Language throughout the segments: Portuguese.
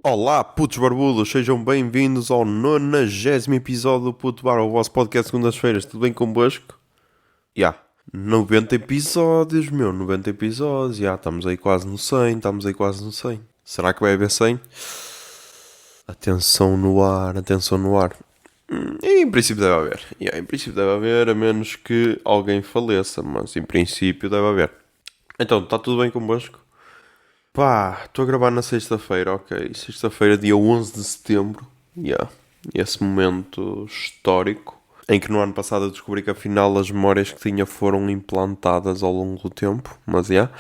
Olá, putos barbudos, sejam bem-vindos ao 90º episódio do Puto Bar, o vosso podcast de segundas-feiras. Tudo bem convosco? Já, 90 episódios, 90 episódios. Já, estamos aí quase no 100, estamos aí quase no 100. Será que vai haver 100? Atenção no ar, atenção no ar. Em princípio deve haver. Em princípio deve haver, a menos que alguém faleça, mas em princípio deve haver. Então, está tudo bem convosco? Pá, estou a gravar na sexta-feira, ok. Sexta-feira, dia 11 de setembro. Yeah. Esse momento histórico em que no ano passado eu descobri que afinal as memórias que tinha foram implantadas ao longo do tempo. Mas yeah.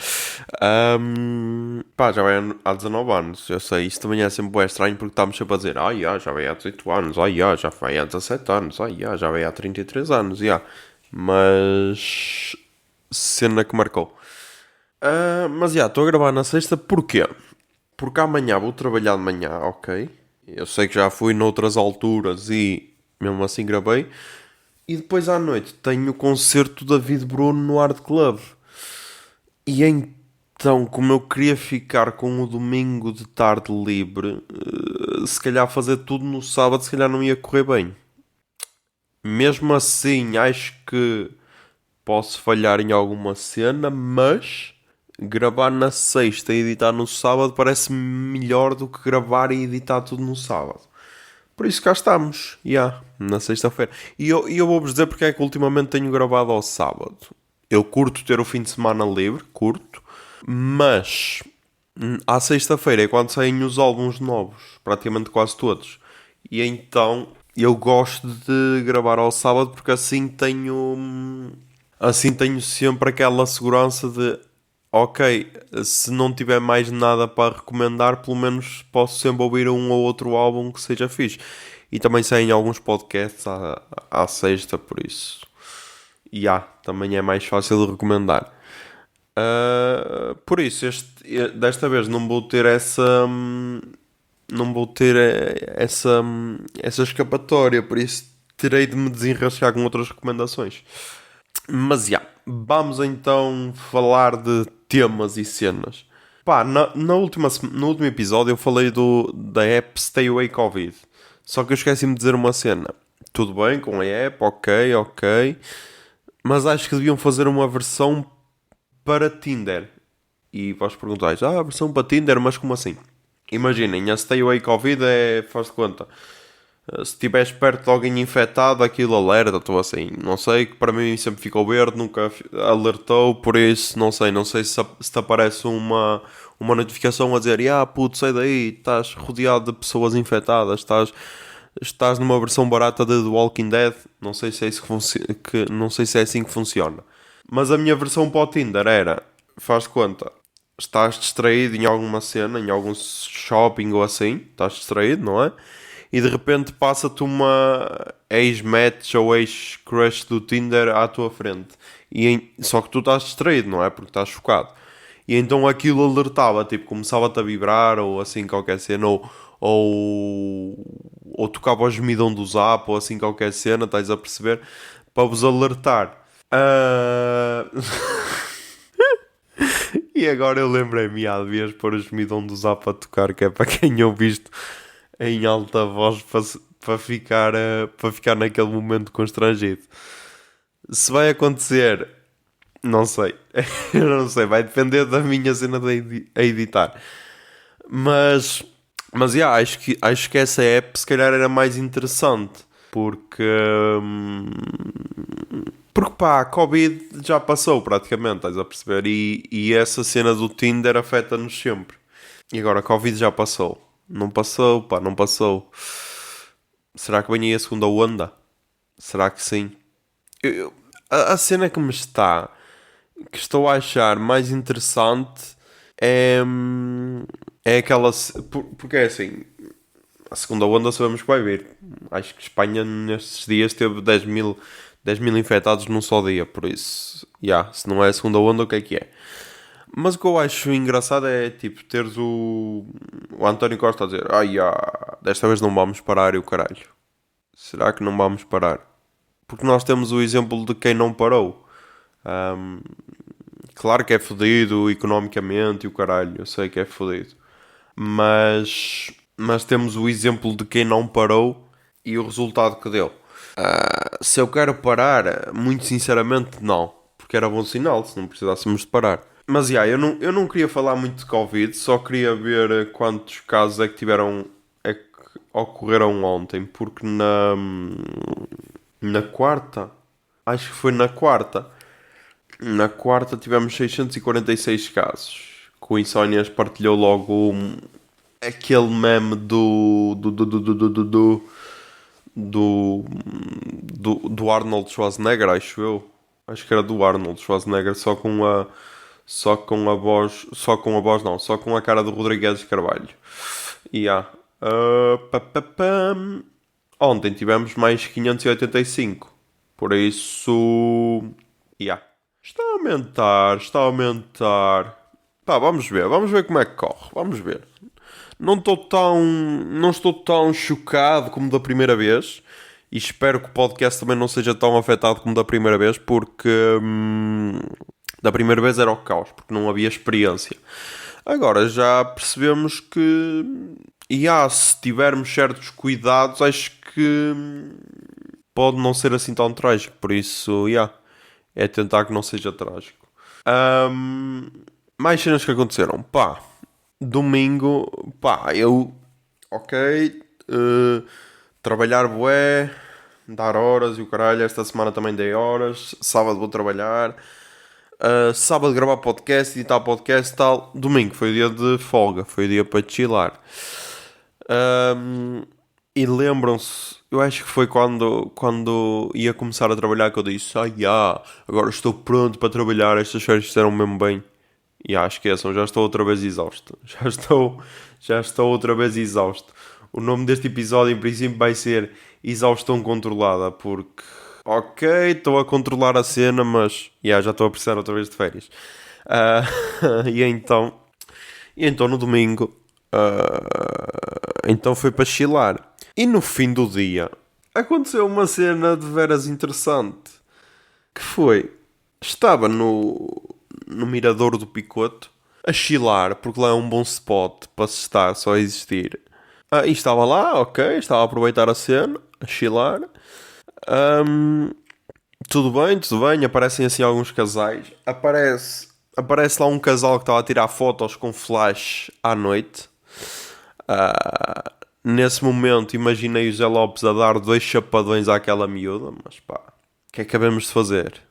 Pá, já vai há 19 anos. Eu sei, isto também é sempre bué estranho porque estamos sempre a dizer já vai há 18 anos, já vai há 17 anos, já vai há 33 anos, yeah. Mas cena que marcou. Mas já, estou a gravar na sexta, porquê? Porque amanhã vou trabalhar de manhã, ok? Eu sei que já fui noutras alturas e mesmo assim gravei. E depois à noite tenho o concerto do David Bruno no Art Club. E então, como eu queria ficar com o domingo de tarde livre, se calhar fazer tudo no sábado, se calhar não ia correr bem. Mesmo assim, acho que posso falhar em alguma cena, mas gravar na sexta e editar no sábado parece melhor do que gravar e editar tudo no sábado. Por isso cá estamos, na sexta-feira. E eu vou-vos dizer porque é que ultimamente tenho gravado ao sábado. Eu curto ter o fim de semana livre, curto, mas à sexta-feira é quando saem os álbuns novos, praticamente quase todos. E então eu gosto de gravar ao sábado porque assim tenho sempre aquela segurança de ok, se não tiver mais nada para recomendar, pelo menos posso sempre ouvir um ou outro álbum que seja fixe. E também saem alguns podcasts à sexta, por isso. Também é mais fácil de recomendar. Por isso, desta vez não vou ter não vou ter essa escapatória, por isso terei de me desenrascar com outras recomendações. Mas vamos então falar de temas e cenas. Pá, no último episódio eu falei da app Stay Away Covid. Só que eu esqueci-me de dizer uma cena. Tudo bem com a app, ok, ok. Mas acho que deviam fazer uma versão para Tinder. E vós perguntais, a versão para Tinder, mas como assim? Imaginem, a Stay Away Covid faz de conta. Se estiveres perto de alguém infectado, aquilo alerta, estou assim. Não sei, que para mim sempre ficou verde, nunca alertou, por isso não sei se te aparece uma notificação a dizer, puto, sai daí, estás rodeado de pessoas infectadas, estás numa versão barata de The Walking Dead, não sei se é isso não sei se é assim que funciona. Mas a minha versão para o Tinder era, faz de conta, estás distraído em alguma cena, em algum shopping ou assim, estás distraído, não é? E de repente passa-te uma ex-match ou ex-crush do Tinder à tua frente. Só que tu estás distraído, não é? Porque estás chocado. E então aquilo alertava, tipo, começava-te a vibrar ou assim qualquer cena, ou tocava o gemidão do zap ou assim qualquer cena, estás a perceber? Para vos alertar. Ah, E agora eu lembrei-me, devias pôr o gemidão do zap a tocar, que é para quem ouve isto em alta voz para ficar naquele momento constrangido. Se vai acontecer, não sei. Eu não sei, vai depender da minha cena a editar. Mas, acho que essa app se calhar era mais interessante. Porque, hum, porque pá, a Covid já passou praticamente, estás a perceber? E essa cena do Tinder afeta-nos sempre. E agora a Covid já passou. Não passou, pá, não passou. Será que vem aí a segunda onda? Será que sim? A cena que estou a achar mais interessante é aquela. Porque é assim, a segunda onda sabemos que vai vir. Acho que Espanha nestes dias teve 10 mil infectados num só dia, por isso, se não é a segunda onda, o que é? Mas o que eu acho engraçado é, tipo, teres o António Costa a dizer desta vez não vamos parar e o caralho. Será que não vamos parar? Porque nós temos o exemplo de quem não parou. Ahm, claro que é fodido economicamente e o caralho, eu sei que é fodido. Mas mas temos o exemplo de quem não parou e o resultado que deu. Se eu quero parar, muito sinceramente, não. Porque era bom sinal se não precisássemos de parar. Mas, eu não queria falar muito de Covid, só queria ver quantos casos é que é que ocorreram ontem. Porque na quarta, acho que foi na quarta tivemos 646 casos. Com o Insónias partilhou logo aquele meme do, do Arnold Schwarzenegger, acho eu. Acho que era do Arnold Schwarzenegger, só com a voz não, só com a cara do Rodrigues Carvalho. Yeah. Ontem tivemos mais 585. Por isso, yeah. Está a aumentar, está a aumentar. Pá, vamos ver como é que corre, vamos ver. Não estou tão chocado como da primeira vez e espero que o podcast também não seja tão afetado como da primeira vez porque da primeira vez era o caos, porque não havia experiência. Agora já percebemos que se tivermos certos cuidados, acho que pode não ser assim tão trágico, por isso, é tentar que não seja trágico. Ahm, Mais cenas que aconteceram, pá. Domingo, pá, ok, trabalhar bué, dar horas e o caralho, esta semana também dei horas, sábado vou trabalhar, sábado gravar podcast, editar podcast e tal, domingo foi o dia de folga, foi o dia para chilar. Um, e lembram-se, eu acho que foi quando ia começar a trabalhar que eu disse, agora estou pronto para trabalhar, estas férias fizeram mesmo bem. Esqueçam, já estou outra vez exausto. Já estou outra vez exausto. O nome deste episódio, em princípio, vai ser Exaustão Controlada, porque, ok, estou a controlar a cena, mas, já estou a precisar outra vez de férias. Ah, e então, no domingo, então foi para chilar. E no fim do dia, aconteceu uma cena de veras interessante, que foi, estava no Mirador do Picoto, a chilar, porque lá é um bom spot para se estar só a existir. E estava lá, ok, estava a aproveitar a cena, a chilar. Ahm, Tudo bem, aparecem assim alguns casais. Aparece lá um casal que estava a tirar fotos com flash à noite. Nesse momento imaginei o Zé Lopes a dar dois chapadões àquela miúda, mas pá, o que é que havemos de fazer?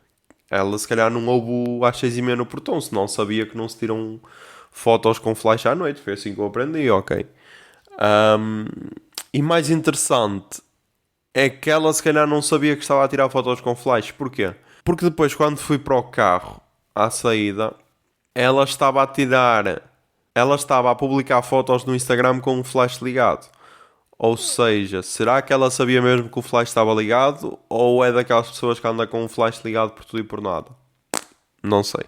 Ela se calhar não ouve às 6h30 no portão, senão sabia que não se tiram fotos com flash à noite. Foi assim que eu aprendi, ok. E mais interessante é que ela se calhar não sabia que estava a tirar fotos com flash. Porquê? Porque depois quando fui para o carro, à saída, ela estava a tirar... Ela estava a publicar fotos no Instagram com o flash ligado. Ou seja, será que ela sabia mesmo que o flash estava ligado? Ou é daquelas pessoas que anda com o flash ligado por tudo e por nada? Não sei.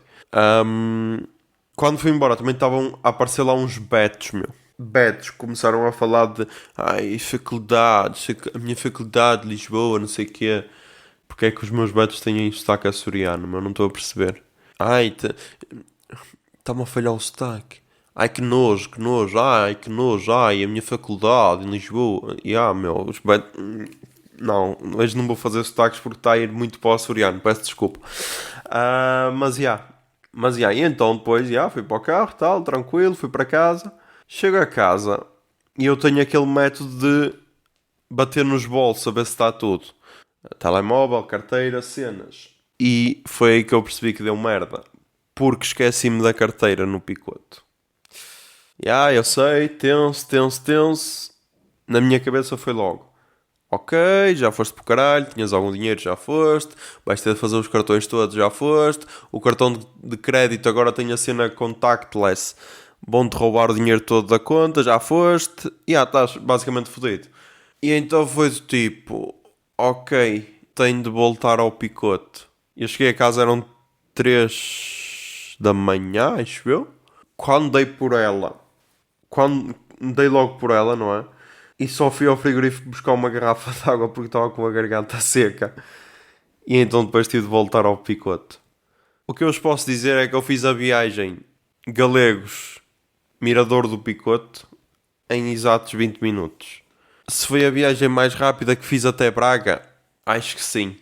Quando fui embora também estavam a aparecer lá uns betos, meu. Betos começaram a falar de faculdades, a minha faculdade de Lisboa, não sei o quê. Porque é que os meus betos têm sotaque açoriano, mas não estou a perceber. Está-me a falhar o sotaque. Que nojo, que nojo, que nojo, a minha faculdade em Lisboa. Meu, não, hoje não vou fazer sotaques porque está a ir muito para o açoriano, peço desculpa. E então depois, fui para o carro, tal, tranquilo, fui para casa. Chego a casa e eu tenho aquele método de bater nos bolsos a ver se está tudo. Telemóvel, carteira, cenas. E foi aí que eu percebi que deu merda. Porque esqueci-me da carteira no picoto. Eu sei, tenso. Na minha cabeça foi logo. Ok, já foste para o caralho, tinhas algum dinheiro, já foste. Vais ter de fazer os cartões todos, já foste. O cartão de crédito agora tem a cena contactless. Vão-te roubar o dinheiro todo da conta, já foste. Estás basicamente fodido. E então foi do tipo, ok, tenho de voltar ao picote. Eu cheguei a casa, eram 3 da manhã, acho eu. Quando dei logo por ela, não é? E só fui ao frigorífico buscar uma garrafa de água porque estava com a garganta seca. E então depois tive de voltar ao picote. O que eu vos posso dizer é que eu fiz a viagem Galegos Mirador do Picote em exatos 20 minutos. Se foi a viagem mais rápida que fiz até Braga, acho que sim.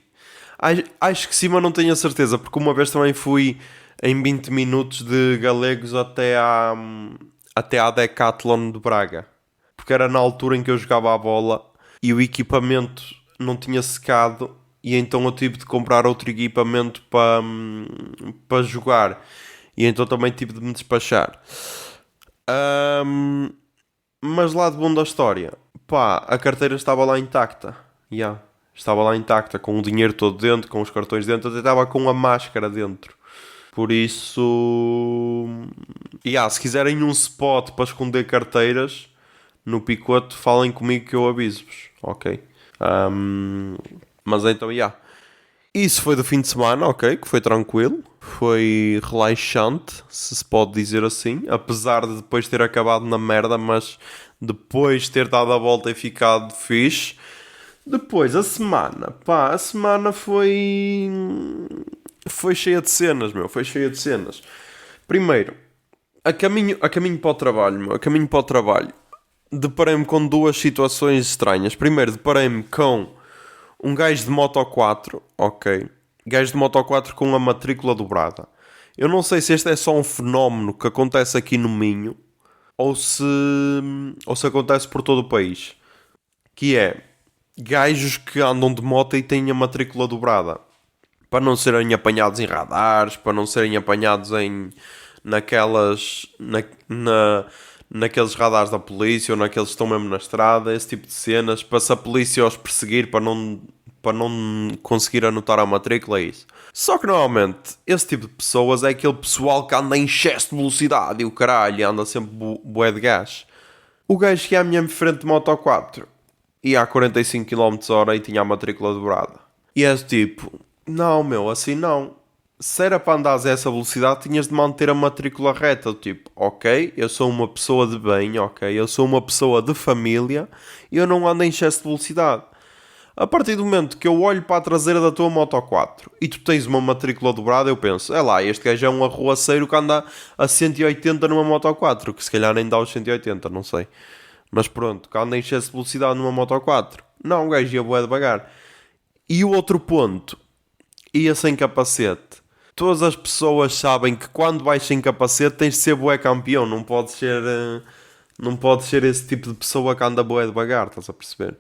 Acho que sim, mas não tenho a certeza, porque uma vez também fui em 20 minutos de Galegos até à Decathlon de Braga. Porque era na altura em que eu jogava a bola e o equipamento não tinha secado e então eu tive de comprar outro equipamento para jogar. E então também tive de me despachar. Ahm, mas lá de bom da história, pá, a carteira estava lá intacta. Yeah, estava lá intacta, com o dinheiro todo dentro, com os cartões dentro, até estava com a máscara dentro. Por isso, yeah, se quiserem um spot para esconder carteiras no picote, falem comigo que eu aviso-vos, ok? Ahm, mas então, yeah. Isso foi do fim de semana, ok? Que foi tranquilo, foi relaxante, se pode dizer assim. Apesar de depois ter acabado na merda, mas depois ter dado a volta e ficado fixe. Depois, a semana, pá, a semana foi cheia de cenas, meu, foi cheia de cenas. Primeiro, a caminho para o trabalho, meu, a caminho para o trabalho, deparei-me com duas situações estranhas. Primeiro, deparei-me com um gajo de Moto 4, ok, gajo de Moto 4 com a matrícula dobrada. Eu não sei se este é só um fenómeno que acontece aqui no Minho ou se, ou se acontece por todo o país. Que é gajos que andam de moto e têm a matrícula dobrada para não serem apanhados em radares, para não serem apanhados naquelas naqueles radares da polícia ou naqueles que estão mesmo na estrada, esse tipo de cenas, para se a polícia os perseguir para não conseguir anotar a matrícula, é isso. Só que normalmente esse tipo de pessoas é aquele pessoal que anda em excesso de velocidade e o caralho anda sempre bué de gás. O gajo que é à minha frente de Moto 4 ia a 45 km/h e tinha a matrícula dobrada. E és tipo, não meu, assim não. Se era para andares a essa velocidade, tinhas de manter a matrícula reta. Tipo, ok, eu sou uma pessoa de bem, ok, eu sou uma pessoa de família e eu não ando em excesso de velocidade. A partir do momento que eu olho para a traseira da tua Moto 4 e tu tens uma matrícula dobrada, eu penso, é lá, este gajo é um arruaceiro que anda a 180 numa Moto 4, que se calhar nem dá os 180, não sei. Mas pronto, que anda em excesso de velocidade numa Moto 4. Não, o gajo ia bué devagar. E o outro ponto, ia sem capacete. Todas as pessoas sabem que quando vais sem capacete tens de ser bué campeão, não pode ser esse tipo de pessoa que anda bué devagar, estás a perceber?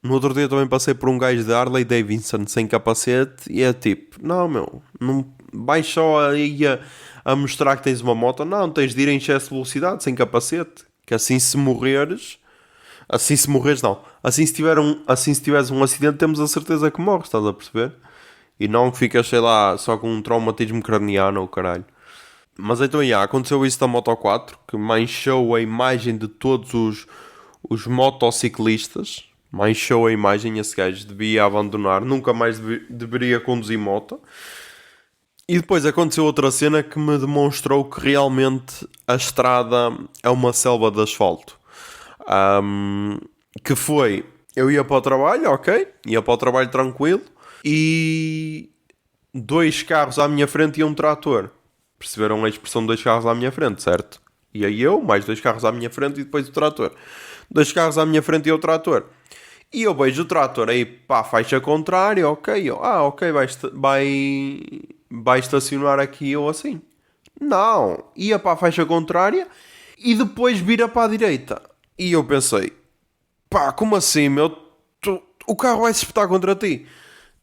No outro dia também passei por um gajo de Harley Davidson sem capacete e é tipo, não meu, não vais só aí a mostrar que tens uma moto, não, tens de ir em excesso de velocidade sem capacete, que assim se morreres não, assim se tiveres um acidente temos a certeza que morres, estás a perceber? E não que ficas, sei lá, só com um traumatismo craniano ou caralho. Mas então, aconteceu isso da Moto 4, que manchou a imagem de todos os motociclistas. Manchou a imagem, esse gajo devia abandonar, nunca mais deveria conduzir moto. E depois aconteceu outra cena que me demonstrou que realmente a estrada é uma selva de asfalto. Que foi, eu ia para o trabalho, ok, ia para o trabalho tranquilo, e dois carros à minha frente e um trator. Perceberam a expressão de dois carros à minha frente, certo? E aí eu, mais dois carros à minha frente e depois o trator. Dois carros à minha frente e o trator. E eu vejo o trator aí para a faixa contrária, ok. Ok, vai estacionar aqui ou assim. Não, ia para a faixa contrária e depois vira para a direita. E eu pensei, pá, como assim, meu? O carro vai se espetar contra ti.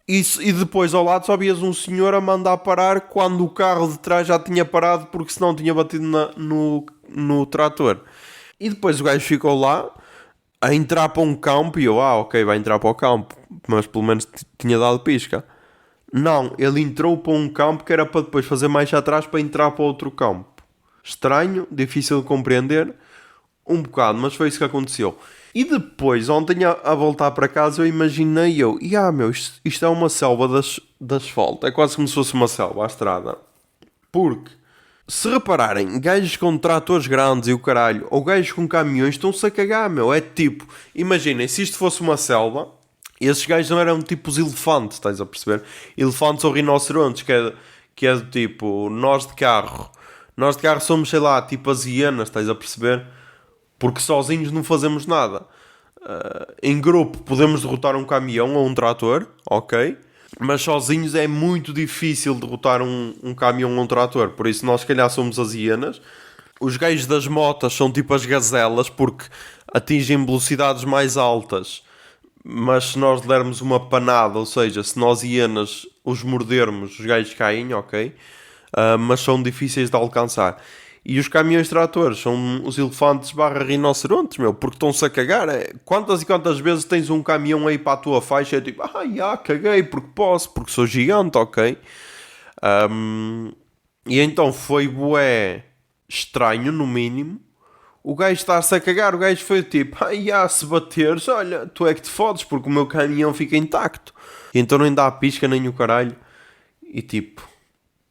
E depois ao lado só vias um senhor a mandar parar quando o carro de trás já tinha parado porque senão tinha batido no trator. E depois o gajo ficou lá a entrar para um campo e eu, ok, vai entrar para o campo, mas pelo menos tinha dado pisca. Não, ele entrou para um campo que era para depois fazer mais atrás para entrar para outro campo. Estranho, difícil de compreender, um bocado, mas foi isso que aconteceu. E depois, ontem a voltar para casa, eu imaginei meu, isto é uma selva de asfalto. É quase como se fosse uma selva, a estrada. Porque, se repararem, gajos com tratores grandes e o caralho, ou gajos com caminhões, estão-se a cagar, meu. É tipo, imaginem, se isto fosse uma selva, esses gajos não eram tipo os elefantes, estás a perceber? Elefantes ou rinocerontes, que é do tipo, nós de carro Nós de carro somos, sei lá, tipo as hienas, estás a perceber? Porque sozinhos não fazemos nada. Em grupo podemos derrotar um caminhão ou um trator, ok? Mas sozinhos é muito difícil derrotar um caminhão ou um trator. Por isso nós, se calhar, somos as hienas. Os gajos das motas são tipo as gazelas porque atingem velocidades mais altas. Mas se nós dermos uma panada, ou seja, se nós hienas os mordermos, os gajos caem, ok? Mas são difíceis de alcançar. E os caminhões tratores são os elefantes barra rinocerontes, meu, porque estão-se a cagar. Quantas e quantas vezes tens um caminhão aí para a tua faixa e é tipo, caguei porque posso, porque sou gigante, ok? E então foi bué estranho, no mínimo, o gajo está-se a cagar. O gajo foi tipo, se bateres, olha, tu é que te fodes porque o meu caminhão fica intacto. E então nem dá a pisca nem o caralho. E tipo,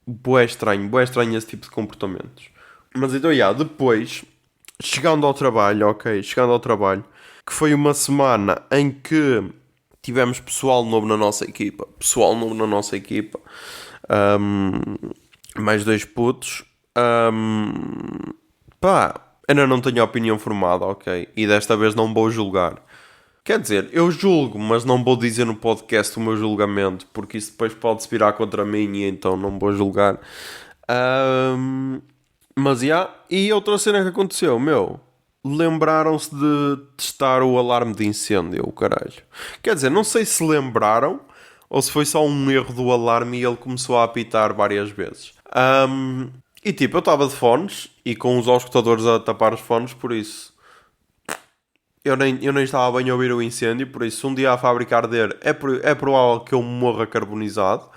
bué estranho esse tipo de comportamentos. Mas então, depois, chegando ao trabalho, que foi uma semana em que tivemos pessoal novo na nossa equipa, mais dois putos, ainda não tenho opinião formada, ok, e desta vez não vou julgar. Quer dizer, eu julgo, mas não vou dizer no podcast o meu julgamento, porque isso depois pode se virar contra mim e então não vou julgar. Mas e outra cena que aconteceu, meu, lembraram-se de testar o alarme de incêndio, o caralho. Quer dizer, não sei se lembraram ou se foi só um erro do alarme e ele começou a apitar várias vezes. E tipo, eu estava de fones e com os auscultadores a tapar os fones, por isso eu nem estava bem a ouvir o incêndio, por isso se um dia a fábrica arder é provável que eu morra carbonizado,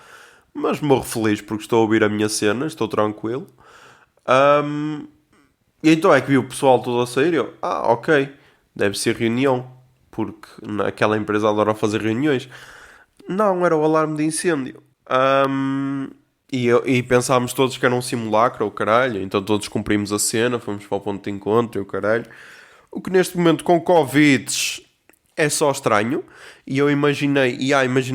mas morro feliz porque estou a ouvir a minha cena, estou tranquilo. E então é que vi o pessoal todo a sair e eu, ok, deve ser reunião, porque naquela empresa adora fazer reuniões. Não, era o alarme de incêndio. E pensámos todos que era um simulacro, o caralho, então todos cumprimos a cena, fomos para o ponto de encontro, o caralho. O que neste momento com Covid é só estranho. E eu imagina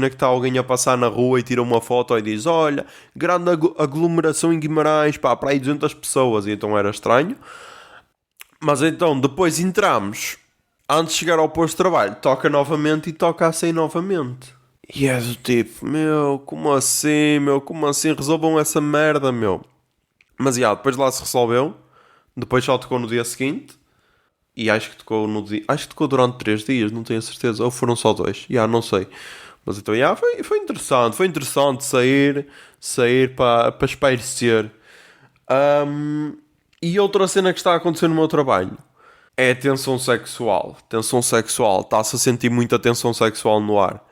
que está alguém a passar na rua e tira uma foto e diz, olha, grande aglomeração em Guimarães, para aí 200 pessoas. E então era estranho. Mas então, depois entramos, antes de chegar ao posto de trabalho, toca novamente e toca a sair novamente. E é do tipo, como assim, resolvam essa merda, meu. Mas depois lá se resolveu. Depois só tocou no dia seguinte. E acho que tocou durante 3 dias, não tenho certeza. Ou foram só 2, não sei. Mas então, foi interessante sair para espairecer. E outra cena que está a acontecer no meu trabalho é a tensão sexual. Está-se a sentir muita tensão sexual no ar.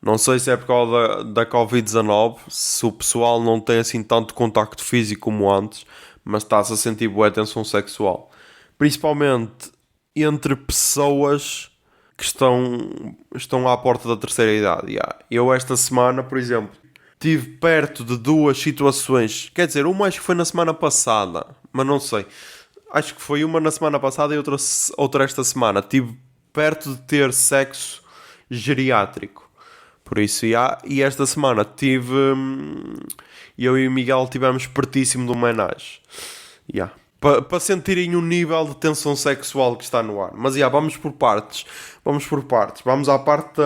Não sei se é por causa da Covid-19, se o pessoal não tem assim tanto contacto físico como antes, mas está-se a sentir boa tensão sexual. Principalmente entre pessoas que estão à porta da terceira idade. Eu esta semana, por exemplo, estive perto de 2 situações. Quer dizer, uma acho que foi na semana passada, mas não sei. Acho que foi uma na semana passada e outra esta semana. Estive perto de ter sexo geriátrico. Por isso, e esta semana tive... eu e o Miguel estivemos pertíssimo do homenagem. Para sentirem o nível de tensão sexual que está no ar. Mas vamos por partes. Vamos à parte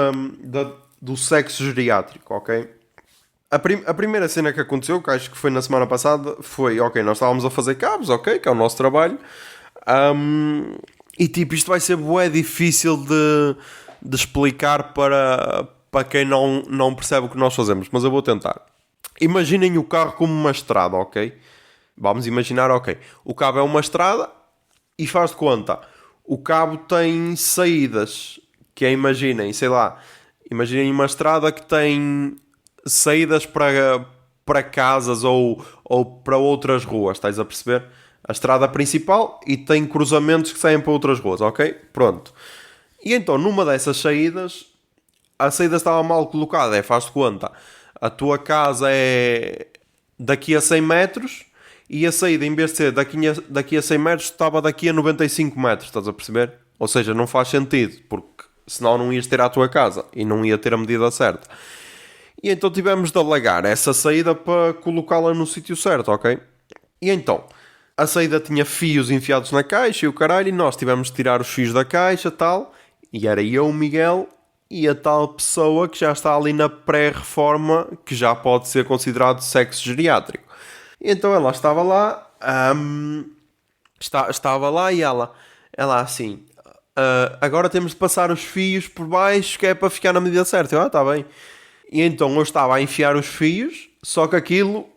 do sexo geriátrico, ok? A primeira cena que aconteceu, que acho que foi na semana passada, foi, ok, nós estávamos a fazer cabos, ok, que é o nosso trabalho. E tipo, isto vai ser bué difícil de explicar para quem não percebe o que nós fazemos. Mas eu vou tentar. Imaginem o carro como uma estrada, ok? Vamos imaginar, ok, o cabo é uma estrada e faz de conta, o cabo tem saídas, que é, imaginem uma estrada que tem saídas para casas ou para outras ruas, estás a perceber? A estrada principal e tem cruzamentos que saem para outras ruas, ok? Pronto. E então, numa dessas saídas, a saída estava mal colocada, faz de conta, a tua casa é daqui a 100 metros... E a saída, em vez de ser daqui a 100 metros, estava daqui a 95 metros, estás a perceber? Ou seja, não faz sentido, porque senão não ias ter a tua casa e não ia ter a medida certa. E então tivemos de alargar essa saída para colocá-la no sítio certo, ok? E então, A saída tinha fios enfiados na caixa e o caralho, e nós tivemos de tirar os fios da caixa tal. E era eu, o Miguel e a tal pessoa que já está ali na pré-reforma, que já pode ser considerado sexo geriátrico. E então ela estava lá, estava lá e ela assim, agora temos de passar os fios por baixo que é para ficar na medida certa. Eu, está bem. E então eu estava a enfiar os fios, só que aquilo,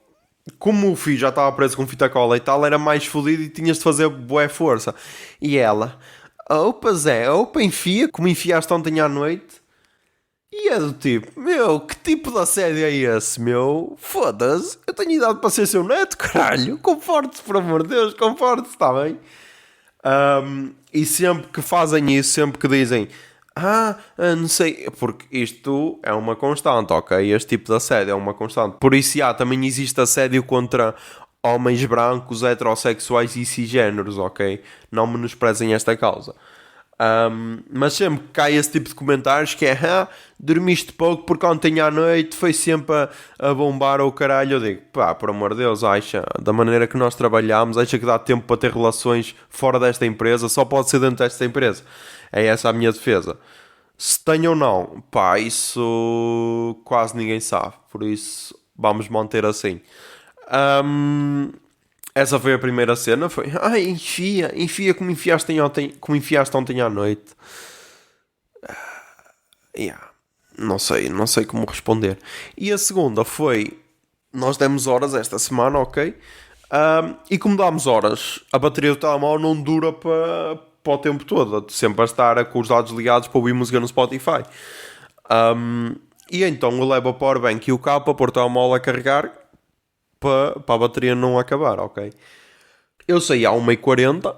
como o fio já estava preso com fita cola e tal, era mais fodido e tinhas de fazer bué força. E ela, opa Zé, opa enfia, como enfiaste ontem à noite. E é do tipo, meu, que tipo de assédio é esse, meu? Foda-se, eu tenho idade para ser seu neto, caralho. Conforte-se, por amor de Deus, conforte-se, está bem? E sempre que fazem isso, sempre que dizem, não sei, porque isto é uma constante, ok? Este tipo de assédio é uma constante. Por isso, também existe assédio contra homens brancos, heterossexuais e cisgêneros, ok? Não menosprezem esta causa. Mas sempre que cai esse tipo de comentários que é dormiste pouco porque ontem à noite foi sempre a bombar ou caralho, eu digo, pá, por amor de Deus, acha, da maneira que nós trabalhamos, acha que dá tempo para ter relações fora desta empresa, só pode ser dentro desta empresa. É essa a minha defesa. Se tem ou não, pá, isso quase ninguém sabe, por isso vamos manter assim. Essa foi a primeira cena, foi enfia como enfiaste ontem à noite. Não sei como responder. E a segunda foi, nós demos horas esta semana, ok? E como damos horas, a bateria do telemóvel não dura para o tempo todo, sempre a estar com os dados ligados para ouvir música no Spotify. E então eu levo a powerbank e o cabo para pôr o telemóvel a carregar para a bateria não acabar, ok? Eu saí à 1h40,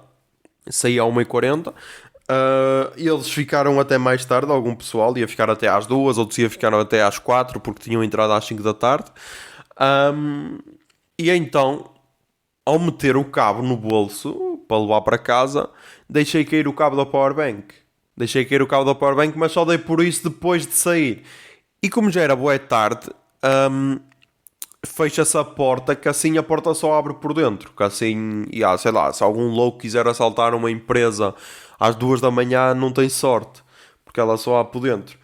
eles ficaram até mais tarde, algum pessoal ia ficar até às 2, outros ia ficar até às 4 porque tinham entrado às 5 da tarde. E então, ao meter o cabo no bolso para levar para casa, deixei cair o cabo da powerbank. Mas só dei por isso depois de sair. E como já era boa tarde, fecha-se a porta, que assim a porta só abre por dentro, que assim, sei lá, se algum louco quiser assaltar uma empresa às 2 da manhã não tem sorte, porque ela só abre por dentro.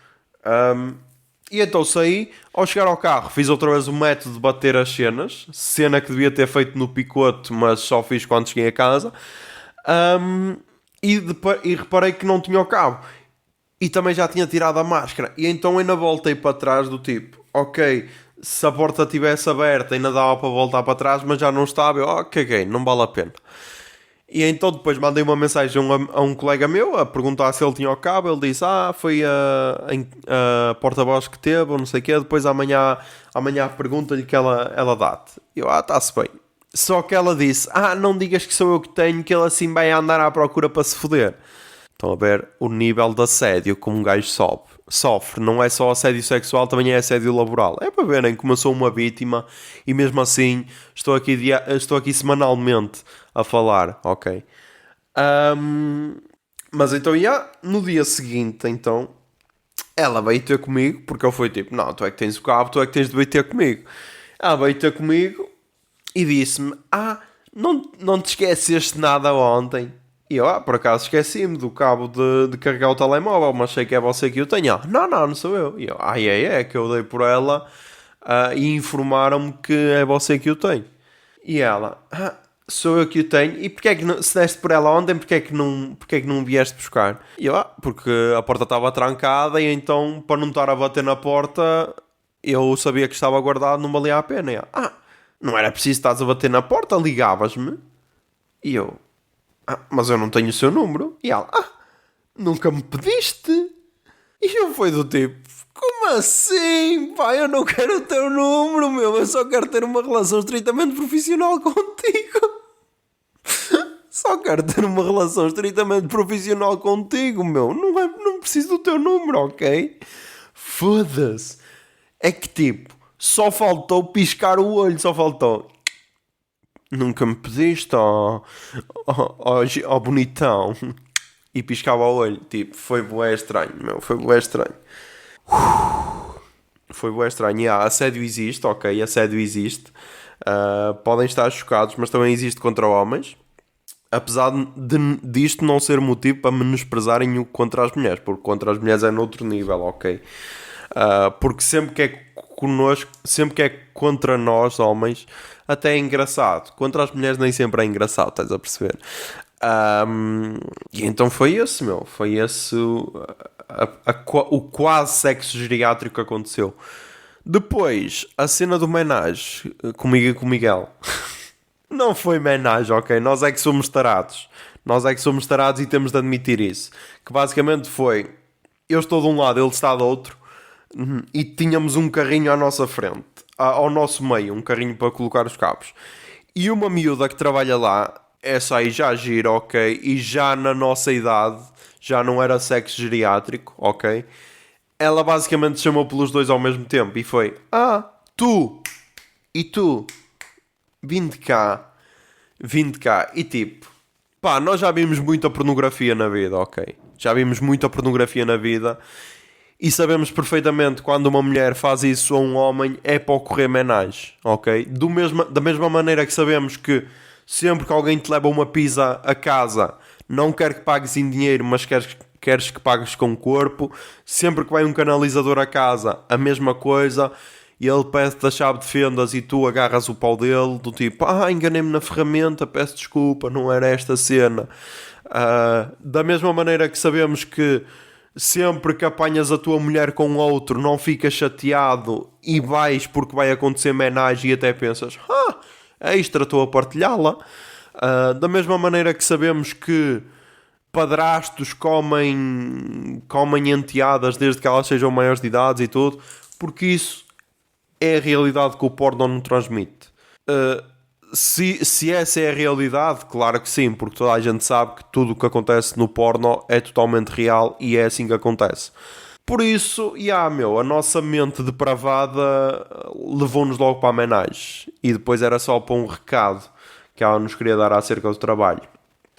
E então saí, ao chegar ao carro fiz outra vez o método de bater as cenas, cena que devia ter feito no picote, mas só fiz quando cheguei a casa. E reparei que não tinha o cabo e também já tinha tirado a máscara, e então ainda voltei para trás do tipo, ok, se a porta estivesse aberta ainda dava para voltar para trás, mas já não estava, eu caguei, não vale a pena. E então depois mandei uma mensagem a um colega meu a perguntar se ele tinha o cabo. Ele disse, foi a porta-voz que teve, ou não sei o quê. Depois amanhã pergunta-lhe que ela dá-te. E eu, está-se bem. Só que ela disse, não digas que sou eu que tenho, que ele assim vai andar à procura para se foder. Estão a ver o nível de assédio como um gajo sofre. Não é só assédio sexual, também é assédio laboral. É para verem como eu sou uma vítima e mesmo assim estou aqui semanalmente a falar, ok? Mas então, no dia seguinte, então, ela veio ter comigo, porque eu fui tipo, não, tu é que tens o cabo, tu é que tens de vir ter comigo. Ela veio ter comigo e disse-me, não te esqueceste nada ontem. E eu, por acaso esqueci-me do cabo de carregar o telemóvel, mas sei que é você que o tem. Não sou eu. E eu, é que eu dei por ela e informaram-me que é você que o tem. E ela, sou eu que o tenho. E porquê é que não, se deste por ela ontem, porquê é que não vieste buscar? E eu, porque a porta estava trancada e então, para não estar a bater na porta, eu sabia que estava guardado, não valia a pena. E ela, não era preciso estar a bater na porta, ligavas-me. E eu, mas eu não tenho o seu número. E ela, nunca me pediste. E eu fui do tipo, como assim, pá, eu não quero o teu número, meu, eu só quero ter uma relação estritamente profissional contigo. Só quero ter uma relação estritamente profissional contigo, meu. Não preciso do teu número, ok? Foda-se. É que tipo, só faltou piscar o olho, só faltou. Nunca me pediste, ó bonitão. E piscava o olho. Tipo, foi bué estranho, meu. Foi bué estranho. Foi bué estranho. Yeah, assédio existe, ok, assédio existe. Podem estar chocados, mas também existe contra homens. Apesar disto não ser motivo para menosprezarem o contra as mulheres, porque contra as mulheres é noutro nível, ok? Porque sempre que é connosco, sempre que é contra nós, homens, até é engraçado. Contra as mulheres nem sempre é engraçado, estás a perceber? E então foi esse, meu. Foi esse o quase sexo geriátrico que aconteceu. Depois, a cena do menage comigo e com o Miguel. Não foi menage, ok? Nós é que somos tarados. Nós é que somos tarados e temos de admitir isso. Que basicamente foi: eu estou de um lado, ele está do outro, e tínhamos um carrinho à nossa frente, ao nosso meio, um carrinho para colocar os cabos. E uma miúda que trabalha lá, essa aí já gira, ok? E já na nossa idade, já não era sexo geriátrico, ok? Ela basicamente chamou pelos dois ao mesmo tempo e foi: tu e tu, vim de cá. E tipo, pá, nós já vimos muita pornografia na vida, ok? Já vimos muita pornografia na vida e sabemos perfeitamente quando uma mulher faz isso a um homem é para ocorrer menage, ok? Da mesma maneira que sabemos que sempre que alguém te leva uma pizza a casa, não quer que pagues em dinheiro, mas queres que pagues com o corpo. Sempre que vai um canalizador a casa, a mesma coisa. E ele pede-te a chave de fendas e tu agarras o pau dele, do tipo: enganei-me na ferramenta, peço desculpa, não era esta cena. Da mesma maneira que sabemos que sempre que apanhas a tua mulher com outro, não ficas chateado e vais porque vai acontecer menagem e até pensas: extra, estou a partilhá-la. Da mesma maneira que sabemos que padrastos comem enteadas desde que elas sejam maiores de idade e tudo, porque isso é a realidade que o porno não transmite. Se essa é a realidade, claro que sim, porque toda a gente sabe que tudo o que acontece no porno é totalmente real e é assim que acontece. Por isso, a nossa mente depravada levou-nos logo para a menagem. E depois era só para um recado que ela nos queria dar acerca do trabalho.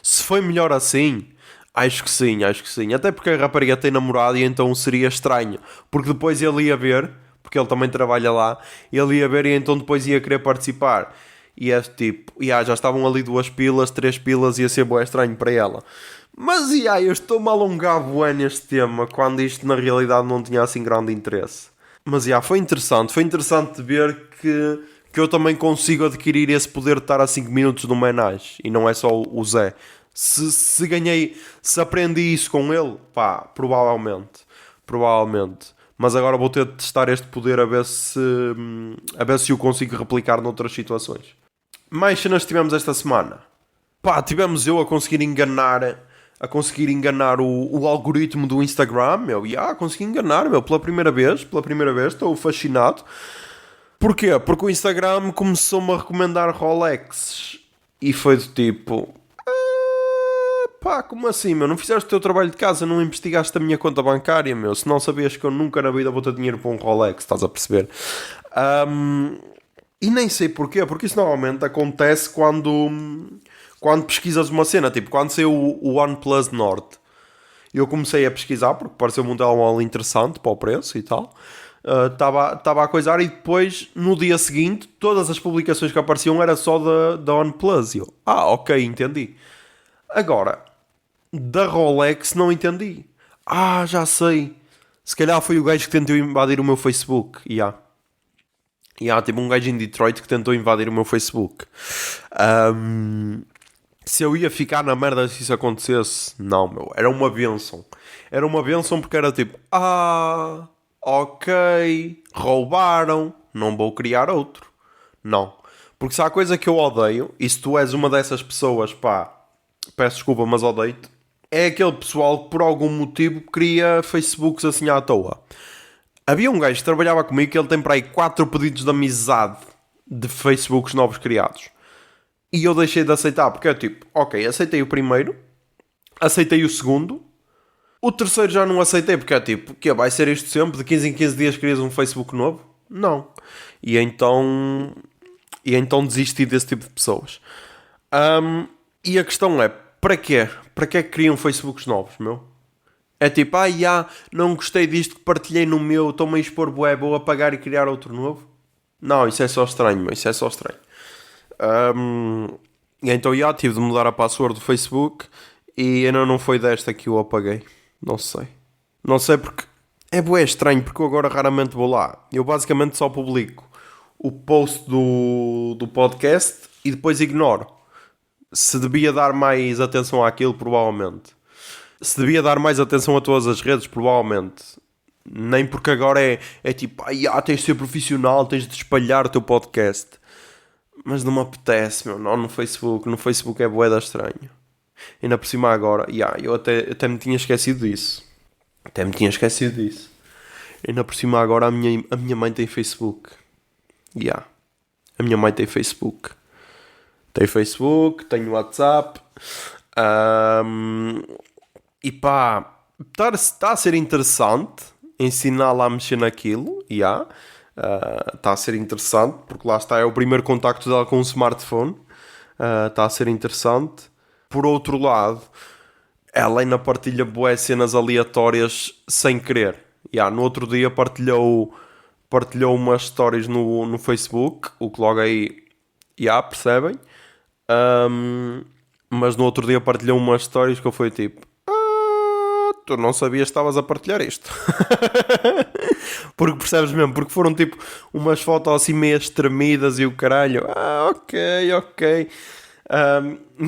Se foi melhor assim, acho que sim, acho que sim. Até porque a rapariga tem namorado e então seria estranho. Porque depois ele ia ver, porque ele também trabalha lá, ele ia ver e então depois ia querer participar. E é tipo, já estavam ali 2 pilas, 3 pilas, ia ser bué estranho para ela. Mas eu estou-me a alongar bué neste tema, quando isto na realidade não tinha assim grande interesse. Mas foi interessante ver que eu também consigo adquirir esse poder de estar a 5 minutos no menage, e não é só o Zé. Se aprendi isso com ele, pá, provavelmente. Mas agora vou ter de testar este poder a ver se o consigo replicar noutras situações. Mais cenas tivemos esta semana. Pá, tivemos eu a conseguir enganar o algoritmo do Instagram, meu. Consegui enganar, meu, pela primeira vez, estou fascinado. Porquê? Porque o Instagram começou-me a recomendar Rolex. E foi do tipo: pá, como assim, meu? Não fizeste o teu trabalho de casa, não investigaste a minha conta bancária, meu? Se não sabias que eu nunca na vida vou ter dinheiro para um Rolex, estás a perceber? E nem sei porquê, porque isso normalmente acontece quando pesquisas uma cena, tipo, quando saiu o OnePlus Nord. Eu comecei a pesquisar, porque pareceu-me um telemóvel interessante para o preço e tal. Estava a coisar, e depois, no dia seguinte, todas as publicações que apareciam era só da OnePlus. E eu, ok, entendi. Agora, da Rolex não entendi. Já sei. Se calhar foi o gajo que tentou invadir o meu Facebook. Tipo um gajo em Detroit que tentou invadir o meu Facebook. Se eu ia ficar na merda se isso acontecesse, não, meu. Era uma bênção. Era uma bênção porque era tipo: ok, roubaram, não vou criar outro. Não. Porque se há coisa que eu odeio, e se tu és uma dessas pessoas, pá, peço desculpa, mas odeio-te, é aquele pessoal que por algum motivo cria Facebooks assim à toa. Havia um gajo que trabalhava comigo que ele tem para aí 4 pedidos de amizade de Facebooks novos criados. E eu deixei de aceitar, porque é tipo: ok, aceitei o primeiro, aceitei o segundo, o terceiro já não aceitei, porque é tipo: que vai ser isto sempre? De 15 em 15 dias crias um Facebook novo? Não. E então desisti desse tipo de pessoas. E a questão é: para quê? Para que é que criam Facebooks novos, meu? É tipo, não gostei disto que partilhei no meu, estou-me a expor bué, vou apagar e criar outro novo. Não, isso é só estranho, mas isso é só estranho. E então, tive de mudar a password do Facebook e ainda não foi desta que eu apaguei. Não sei. Não sei porque é bué estranho, porque eu agora raramente vou lá. Eu basicamente só publico o post do podcast e depois ignoro. Se devia dar mais atenção àquilo, provavelmente. Se devia dar mais atenção a todas as redes, provavelmente. Nem porque agora é tipo, tens de ser profissional, tens de espalhar o teu podcast. Mas não me apetece, meu. Não no Facebook. No Facebook é bué da estranho. Ainda por cima agora, eu até me tinha esquecido disso. Ainda por cima agora a minha mãe tem Facebook. A minha mãe tem Facebook. Tem Facebook, tem WhatsApp. E pá, está a ser interessante ensiná-la a mexer naquilo. Está a ser interessante, porque lá está, é o primeiro contacto dela com um smartphone. Está a ser interessante. Por outro lado, ela ainda partilha bué cenas aleatórias sem querer. No outro dia partilhou umas stories no Facebook, o que logo aí, percebem? Mas no outro dia partilhou umas stories que eu fui tipo, tu não sabias que estavas a partilhar isto. Porque percebes mesmo, porque foram tipo umas fotos assim meio tremidas e o caralho, ok.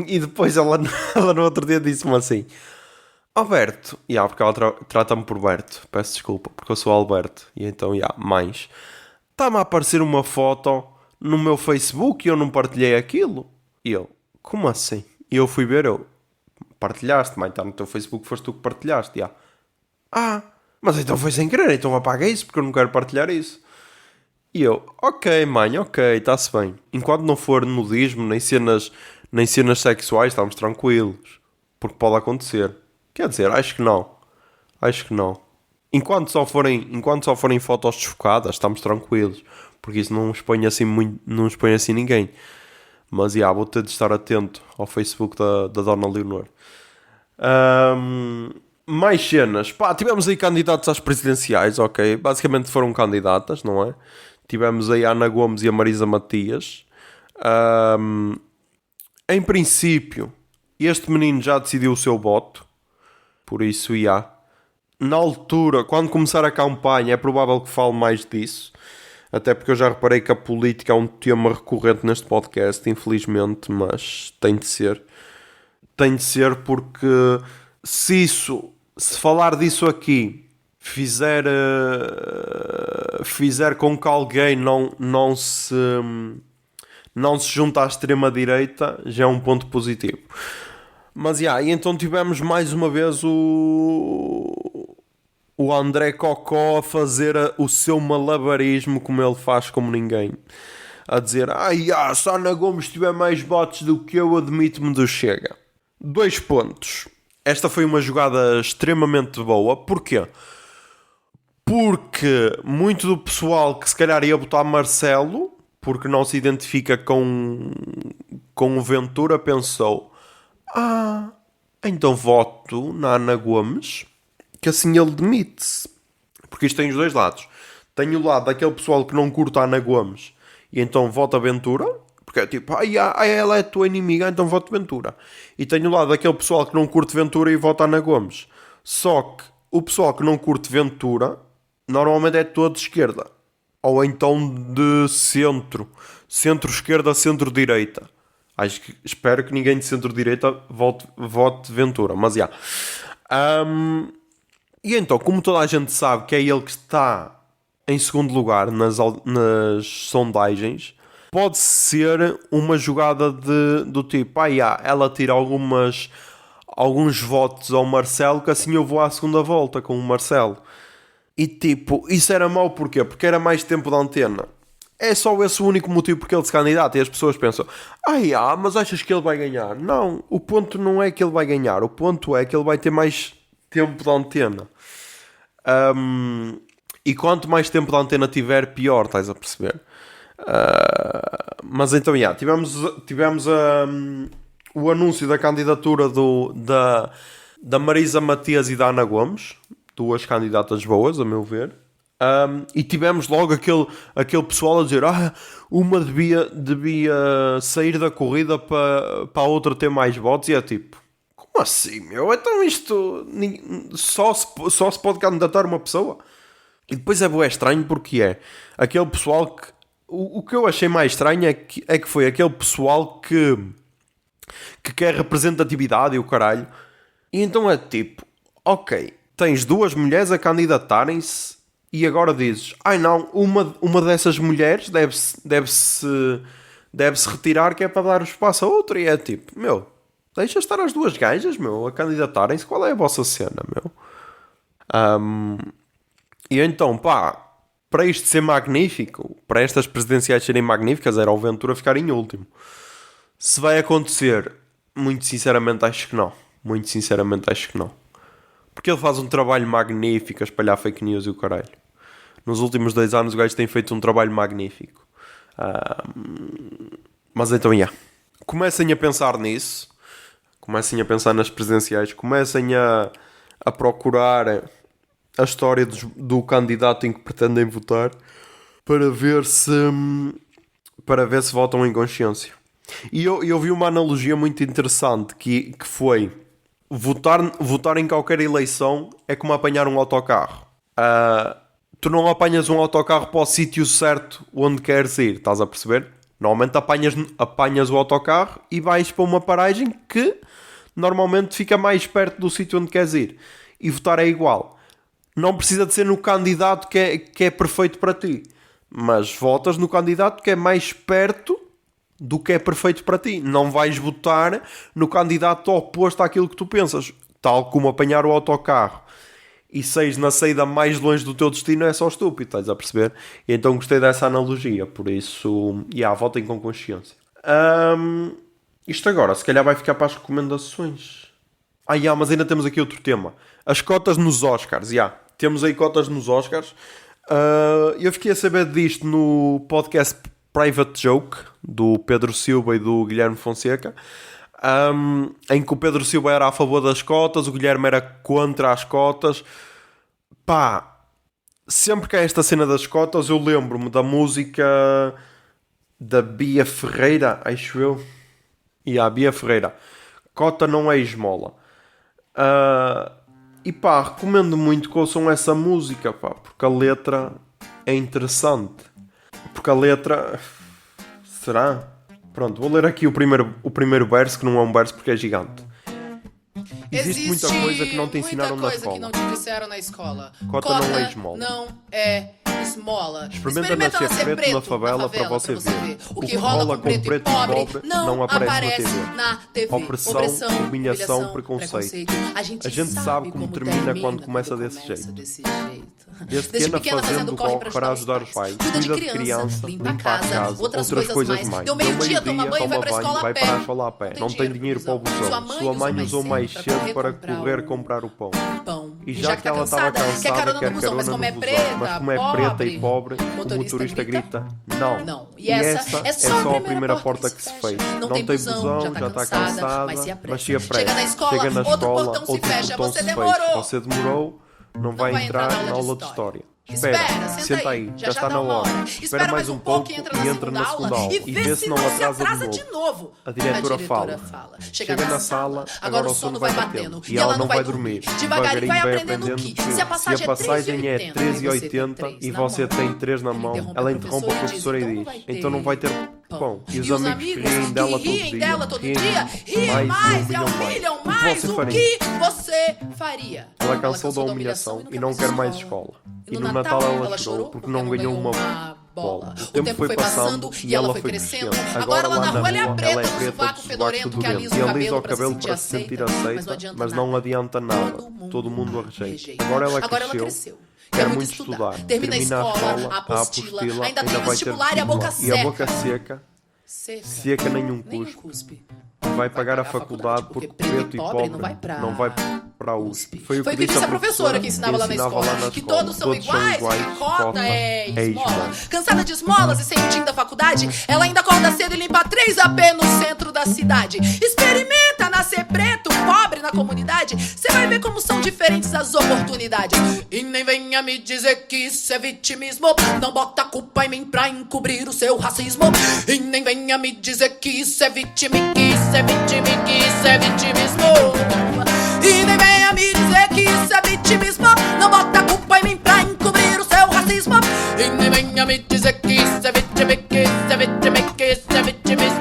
E depois ela no outro dia disse-me assim, Alberto, porque ela trata-me por Berto, peço desculpa, porque eu sou Alberto, e então, mais. Está-me a aparecer uma foto no meu Facebook e eu não partilhei aquilo. E eu, como assim? E eu fui ver, partilhaste, mãe, está no teu Facebook, foste tu que partilhaste, mas então foi sem querer, então apaga isso, porque eu não quero partilhar isso. E eu, ok, mãe, ok, está-se bem. Enquanto não for nudismo, nem cenas sexuais, estamos tranquilos. Porque pode acontecer. Quer dizer, acho que não. Enquanto só forem fotos desfocadas, estamos tranquilos. Porque isso não expõe assim muito, não expõe assim ninguém. Mas vou ter de estar atento ao Facebook da Dona Leonor. Mais cenas. Tivemos aí candidatos às presidenciais, ok? Basicamente foram candidatas, não é? Tivemos aí a Ana Gomes e a Marisa Matias. Em princípio, este menino já decidiu o seu voto. Por isso, na altura, quando começar a campanha, é provável que fale mais disso. Até porque eu já reparei que a política é um tema recorrente neste podcast, infelizmente, mas tem de ser. Tem de ser porque se falar disso aqui fizer com que alguém não se junte à extrema-direita, já é um ponto positivo. Mas e então tivemos mais uma vez o André Cocó a fazer o seu malabarismo como ele faz como ninguém. A dizer, se a Ana Gomes tiver mais votos do que eu, admito-me do Chega. 2 pontos. Esta foi uma jogada extremamente boa. Porquê? Porque muito do pessoal que se calhar ia votar Marcelo, porque não se identifica com o Ventura, pensou, então voto na Ana Gomes, que assim ele demite-se. Porque isto tem os dois lados. Tem o lado daquele pessoal que não curta a Ana Gomes e então vota Ventura, porque é tipo, ela é a tua inimiga, então voto Ventura. E tem o lado daquele pessoal que não curte Ventura e vota Ana Gomes. Só que o pessoal que não curte Ventura normalmente é todo de esquerda. Ou então de centro-esquerda, centro-direita. Espero que ninguém de centro-direita vote Ventura, mas e então, como toda a gente sabe que é ele que está em segundo lugar nas sondagens, pode ser uma jogada do tipo, ela tira alguns votos ao Marcelo, que assim eu vou à segunda volta com o Marcelo. E tipo, isso era mau porquê? Porque era mais tempo de antena. É só esse o único motivo porque ele se candidata e as pessoas pensam, mas achas que ele vai ganhar? Não, o ponto não é que ele vai ganhar, o ponto é que ele vai ter mais tempo de antena. E quanto mais tempo de antena tiver, pior, estás a perceber? Mas então, tivemos o anúncio da candidatura da Marisa Matias e da Ana Gomes, duas candidatas boas, a meu ver. E tivemos logo aquele pessoal a dizer uma devia sair da corrida para a outra ter mais votos. E é tipo, como assim, meu? Então isto só se pode candidatar uma pessoa? E depois é bué estranho porque é aquele pessoal que... O que eu achei mais estranho é que foi aquele pessoal que quer representatividade e o caralho. E então é tipo, ok, tens duas mulheres a candidatarem-se e agora dizes, não, uma dessas mulheres deve-se retirar que é para dar o espaço a outra. E é tipo, meu, deixa estar as duas gajas, meu, a candidatarem-se. Qual é a vossa cena, meu? E então, para isto ser magnífico, para estas presidenciais serem magníficas, era o Ventura ficar em último. Se vai acontecer, muito sinceramente acho que não. Muito sinceramente acho que não. Porque ele faz um trabalho magnífico a espalhar fake news e o caralho. Nos últimos 2 anos o gajo tem feito um trabalho magnífico. Mas então, comecem a pensar nisso. Comecem a pensar nas presidenciais. Comecem a procurar a história do candidato em que pretendem votar para ver se votam em consciência. E eu vi uma analogia muito interessante que foi votar em qualquer eleição é como apanhar um autocarro. Tu não apanhas um autocarro para o sítio certo onde queres ir, estás a perceber? Normalmente apanhas o autocarro e vais para uma paragem que normalmente fica mais perto do sítio onde queres ir. E votar é igual. Não precisa de ser no candidato que é perfeito para ti, mas votas no candidato que é mais perto do que é perfeito para ti. Não vais votar no candidato oposto àquilo que tu pensas. Tal como apanhar o autocarro e saís na saída mais longe do teu destino é só estúpido, estás a perceber? E então gostei dessa analogia, por isso, votem com consciência. Isto agora, se calhar vai ficar para as recomendações. Mas ainda temos aqui outro tema. As cotas nos Oscars, temos aí cotas nos Oscars. Eu fiquei a saber disto no podcast Private Joke, do Pedro Silva e do Guilherme Fonseca, em que o Pedro Silva era a favor das cotas, o Guilherme era contra as cotas. Sempre que há esta cena das cotas, eu lembro-me da música da Bia Ferreira, acho eu. Bia Ferreira. Cota não é esmola. Recomendo muito que ouçam essa música, porque a letra é interessante. Porque a letra... Será? Pronto, vou ler aqui o primeiro verso, que não é um verso porque é gigante. Existe muita coisa que não te ensinaram na escola. Que não te disseram na escola. Cota não é esmola. Não é esmola. Experimenta nascer preto na favela para você ver. O que rola com preto e pobre não aparece na TV. Opressão, humilhação, preconceito. A gente sabe como termina quando começa desse jeito. Desde pequena fazendo corre para ajudar os pais. Cuida de criança, limpa a casa, outras coisas mais. Deu meio-dia, toma banho e vai para a escola a pé. Não tem dinheiro para o busão. Sua mãe usou mais cedo para correr comprar o pão. E já que ela estava cansada, quer carona no busão. Mas como é preta e pobre, o motorista grita não. E essa é só a primeira porta que se fez. Não tem busão, já está cansada, mas se apressa. Chega na escola, outro portão se fecha. Você demorou. Não vai entrar na aula de história. Espera, senta aí, já está na hora. Espera mais um pouco e entra na segunda aula. E vê se não atrasa de novo. A diretora fala. Chega na sala, agora o sono vai batendo. E ela não vai dormir. Devagarinho vai aprendendo que se a passagem é 3,80 e você tem 3 na mão, ela interrompe a professora e diz: então não vai ter pão. E os amigos riem dela todo dia. Riem mais e humilham mais. O que você faria? Ela cansou da humilhação e não quer mais escola. E no Natal ela chorou porque não ganhou uma bola. O tempo foi passando e ela foi crescendo. Agora lá na rua ela é preta, no sovaco fedorento que alisa o cabelo para se sentir aceita, mas não adianta nada. Todo mundo a rejeita. Agora ela cresceu. Quer muito estudar. Termina a escola, a apostila, ainda tem vestibular e a boca seca. Seca nenhum cuspe. Vai pagar a faculdade porque preto e pobre não vai para a USP. Foi o que disse a professora que ensinava lá na escola. Que todos são iguais, que cota é esmola. Cansada de esmolas e sem o tim da faculdade, ela ainda acorda cedo e limpa 3 AP no centro da cidade. Experimenta preta nascer preto, pobre na comunidade, cê vai ver como são diferentes as oportunidades. E nem venha me dizer que isso é vitimismo, não bota a culpa em mim pra encobrir o seu racismo. E nem venha me dizer que isso é vitimismo, que isso é vitimismo, que isso é vitimismo. E nem venha me dizer que isso é vitimismo, não bota a culpa em mim pra encobrir o seu racismo. E nem venha me dizer que isso é vitimismo, que isso é vitimismo, que isso é vitimismo.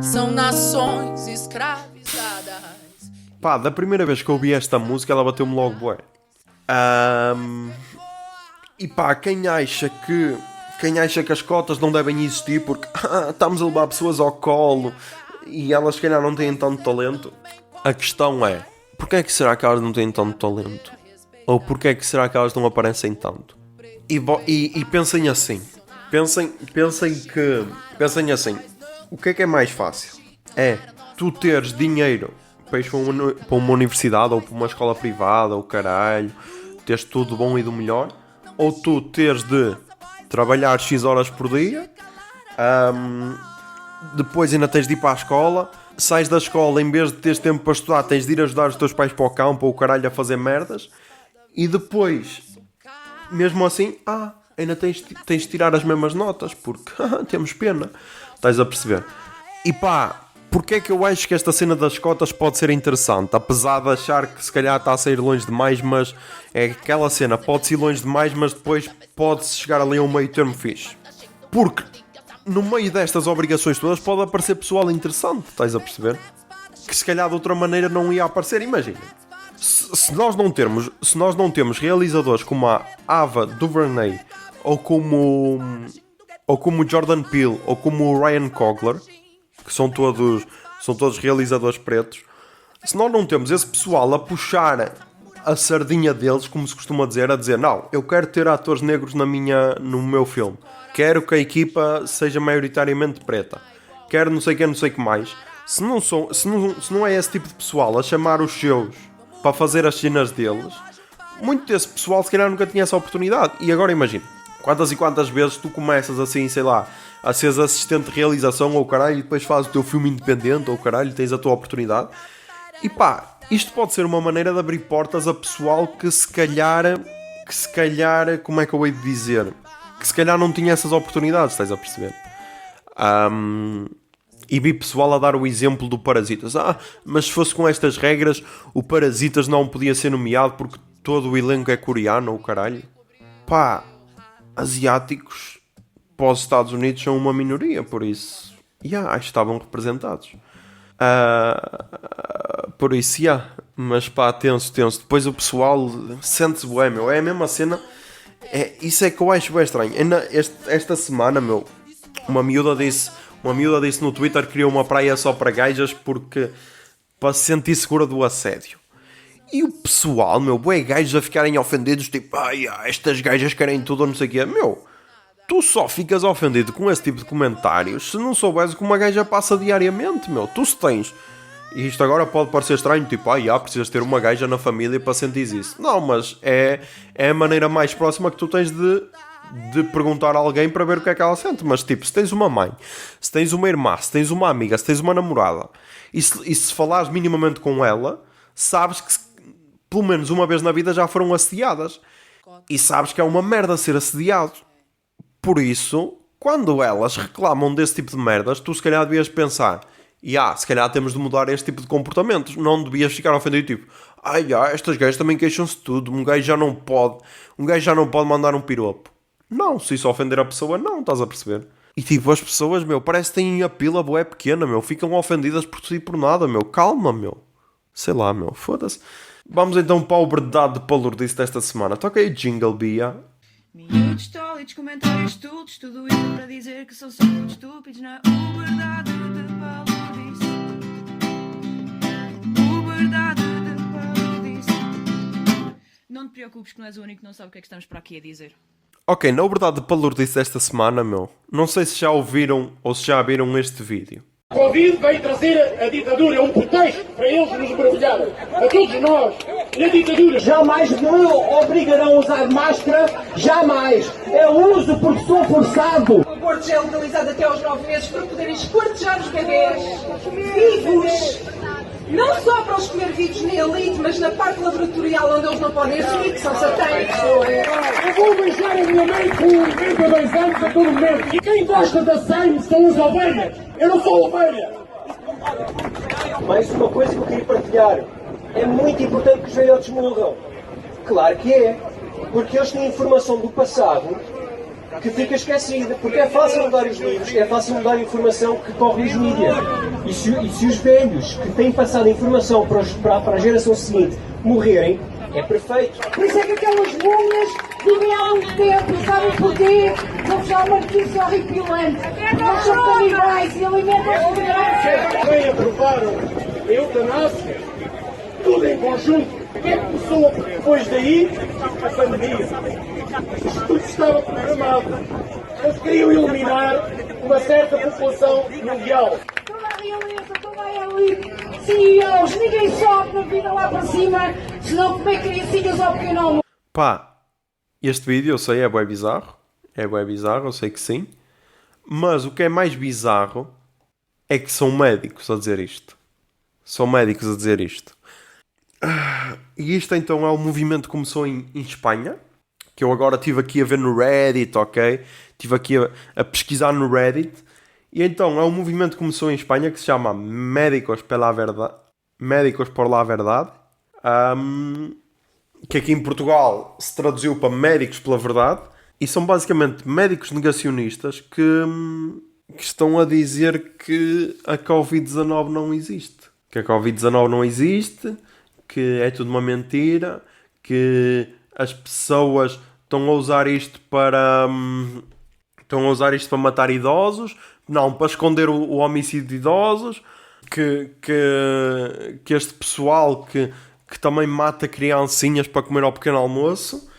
São nações escravizadas. Pá, da primeira vez que eu ouvi esta música, ela bateu-me logo bué. E pá, quem acha que as cotas não devem existir porque estamos a levar pessoas ao colo e elas se calhar não têm tanto talento, a questão é, porquê é que será que elas não têm tanto talento? Ou porquê é que será que elas não aparecem tanto? E pensem assim, pensem assim, o que é mais fácil? É tu teres dinheiro para ir para uma universidade ou para uma escola privada ou caralho, teres tudo bom e do melhor, ou tu teres de trabalhar X horas por dia, depois ainda tens de ir para a escola, sais da escola, em vez de teres tempo para estudar, tens de ir ajudar os teus pais para o campo ou o caralho a fazer merdas, e depois, mesmo assim, ainda tens de tirar as mesmas notas, porque temos pena, estás a perceber? E pá, porque é que eu acho que esta cena das cotas pode ser interessante? Apesar de achar que se calhar está a sair longe demais, mas é aquela cena, pode-se ir longe demais, mas depois pode-se chegar ali a um meio termo fixe. Porque no meio destas obrigações todas pode aparecer pessoal interessante, estás a perceber? Que se calhar de outra maneira não ia aparecer, imagina. Se nós não temos realizadores como a Ava DuVernay, ou como Jordan Peele, ou como o Ryan Coogler, que são todos realizadores pretos, se nós não temos esse pessoal a puxar a sardinha deles, como se costuma dizer, a dizer, não, eu quero ter atores negros no meu filme, quero que a equipa seja maioritariamente preta, quero não sei o que mais, se não é esse tipo de pessoal a chamar os seus para fazer as cenas deles, muito desse pessoal se calhar nunca tinha essa oportunidade. E agora imagina, quantas e quantas vezes tu começas assim, sei lá, a seres assistente de realização ou caralho, e depois fazes o teu filme independente ou caralho, tens a tua oportunidade. E pá, isto pode ser uma maneira de abrir portas a pessoal que se calhar, como é que eu hei de dizer? Que se calhar não tinha essas oportunidades, estás a perceber? E vi pessoal a dar o exemplo do Parasitas. Mas se fosse com estas regras, o Parasitas não podia ser nomeado porque todo o elenco é coreano ou caralho. Pá, asiáticos para os Estados Unidos são uma minoria, por isso, acho que estavam representados. Por isso, mas pá, tenso. Depois o pessoal sente-se bué, meu. É a mesma cena. Isso é que eu acho bem estranho. Esta semana, meu, uma miúda disse no Twitter que queria uma praia só para gajas para se sentir segura do assédio. E o pessoal, meu, bué gajos a ficarem ofendidos, tipo, estas gajas querem tudo ou não sei o quê. Meu, tu só ficas ofendido com esse tipo de comentários se não souberes que uma gaja passa diariamente, meu. Tu se tens, e isto agora pode parecer estranho, tipo, precisas ter uma gaja na família para sentir isso. Não, mas é a maneira mais próxima que tu tens de perguntar a alguém para ver o que é que ela sente. Mas tipo, se tens uma mãe, se tens uma irmã, se tens uma amiga, se tens uma namorada, e se falares minimamente com ela, sabes que pelo menos uma vez na vida já foram assediadas. E sabes que é uma merda ser assediado. Por isso, quando elas reclamam desse tipo de merdas, tu se calhar devias pensar, se calhar temos de mudar este tipo de comportamentos. Não devias ficar ofendido, tipo, estas gajas também queixam-se de tudo, um gajo já não pode mandar um piropo. Não, se isso ofender a pessoa, não, estás a perceber? E tipo, as pessoas, meu, parece que têm a pila bué pequena, meu, ficam ofendidas por tudo e por nada, meu, calma, meu. Sei lá, meu, foda-se. Vamos então para a verdade de palurdice desta semana. Toca aí Jingle Bia. Miúdos, tólitos, comentários estúpidos, tudo isso para dizer que são só muito estúpidos na verdade de palurdice. Verdade de palurdice. Não te preocupes que não és o único que não sabe o que é que estamos para aqui a dizer. Ok, na verdade de palurdice desta semana, meu, não sei se já ouviram ou se já viram este vídeo. Covid veio trazer a ditadura, um pretexto para eles nos mergulharem. A todos nós, na ditadura. Jamais me obrigarão a usar máscara, jamais. É uso porque sou forçado. aborto já é legalizado até aos 9 meses para poderem esquartejar os bebés vivos. Não só para os comer vivos na elite, mas na parte laboratorial onde eles não podem assumir que são satânicos. Eu vou beijar a minha mãe com 92 anos a todo momento. E quem gosta da sangue são as ovelhas. Eu não sou ovelha. Mais uma coisa que eu queria partilhar. É muito importante que os velhotes morram. Claro que é. Porque eles têm informação do passado que fica esquecida. Porque é fácil mudar os livros, é fácil mudar a informação que corre nos mídias. E se os velhos que têm passado a informação para a geração seguinte morrerem, é perfeito. Por isso é que aquelas múmias vivem há muito tempo, sabem porquê? Vou-vos dar uma notícia horripilante. Nós somos canibais e alimentam-se de graça. Também aprovaram a eutanásia, tudo em conjunto. O que é que começou depois daí? A pandemia. Isto tudo estava programado. Eles queriam eliminar uma certa população mundial. Toda a realeza, toda a elite, CEOs, ninguém sobe na vida lá para cima, senão comer criancinhas ao pequeno almoço. Pá, este vídeo eu sei é bué bizarro. É bué bizarro, eu sei que sim. Mas o que é mais bizarro é que são médicos a dizer isto. São médicos a dizer isto. E isto então é um movimento que começou em Espanha. Que eu agora estive aqui a ver no Reddit, ok? Estive aqui a pesquisar no Reddit. E então é um movimento que começou em Espanha que se chama Médicos pela Verdade. Médicos por la Verdade. Que aqui em Portugal se traduziu para Médicos pela Verdade. E são basicamente médicos negacionistas que estão a dizer que a Covid-19 não existe. Que a Covid-19 não existe, que é tudo uma mentira, que as pessoas estão a usar isto para matar idosos, não, para esconder o homicídio de idosos, que este pessoal que também mata criancinhas para comer ao pequeno almoço.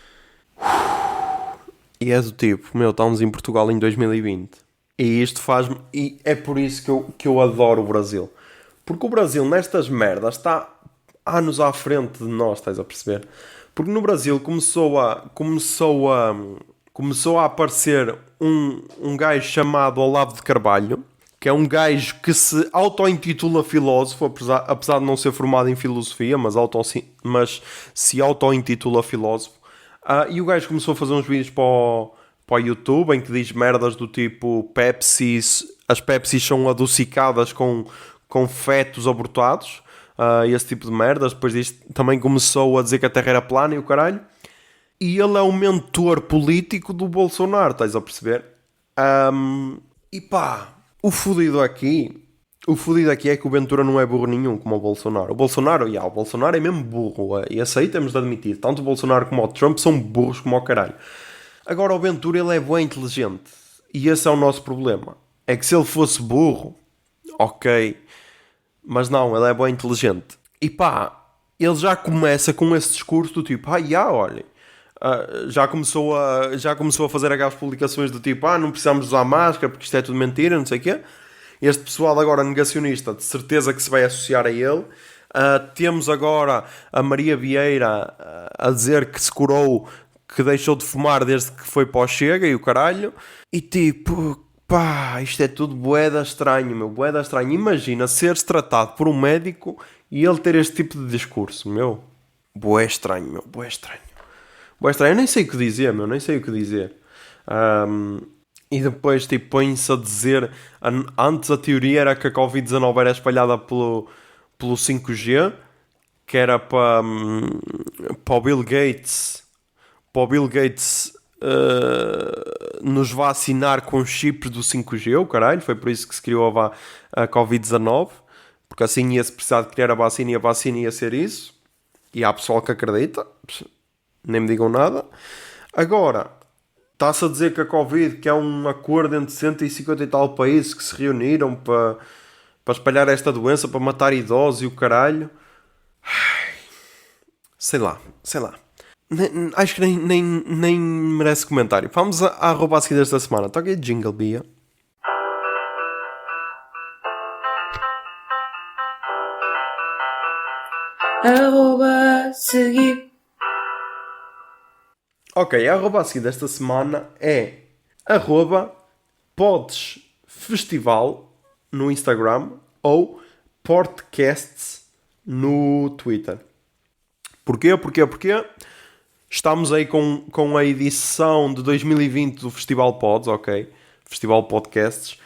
E é do tipo, estamos em Portugal em 2020. E isto faz-me... E é por isso que eu adoro o Brasil. Porque o Brasil, nestas merdas, está anos à frente de nós, estás a perceber? Porque no Brasil começou a aparecer um gajo chamado Olavo de Carvalho, que é um gajo que se auto-intitula filósofo, apesar de não ser formado em filosofia, mas se auto-intitula filósofo. E o gajo começou a fazer uns vídeos para o YouTube em que diz merdas do tipo as Pepsis são adocicadas com fetos abortados, esse tipo de merdas. Depois disto também começou a dizer que a Terra era plana e o caralho. E ele é o mentor político do Bolsonaro, estás a perceber? E pá, o fodido aqui é que o Ventura não é burro nenhum como o Bolsonaro. O Bolsonaro é mesmo burro, e esse aí temos de admitir. Tanto o Bolsonaro como o Trump são burros como o caralho. Agora o Ventura, ele é bem inteligente. E esse é o nosso problema. É que se ele fosse burro, ok, mas não, ele é bem inteligente. E pá, ele já começa com esse discurso do tipo, olhem, já começou a fazer aquelas publicações do tipo, não precisamos usar máscara porque isto é tudo mentira, não sei o quê. Este pessoal agora negacionista, de certeza que se vai associar a ele. Temos agora a Maria Vieira a dizer que se curou, que deixou de fumar desde que foi para o Chega e o caralho. E tipo, pá, isto é tudo bué da estranho, bué da estranho. Imagina ser-se tratado por um médico e ele ter este tipo de discurso, bué estranho, bué estranho. Bué estranho, eu nem sei o que dizer, nem sei o que dizer. E depois, tipo, põe-se a dizer... Antes a teoria era que a Covid-19 era espalhada pelo 5G, que era para o Bill Gates... nos vacinar com chips do 5G, o caralho. Foi por isso que se criou a Covid-19. Porque assim ia-se precisar de criar a vacina e a vacina ia ser isso. E há pessoal que acredita. Nem me digam nada. Agora... Está-se a dizer que a Covid, que é um acordo entre 150 e tal países que se reuniram para espalhar esta doença, para matar idosos e o caralho. Sei lá. Acho que nem merece comentário. Vamos à arroba a seguir desta semana. Toca aí jingle, Bia. Arroba seguir. Ok, a arroba a seguir desta semana é arroba Pods Festival no Instagram ou Podcasts no Twitter. Porquê? Estamos aí com a edição de 2020 do Festival Pods, ok? Festival Podcasts.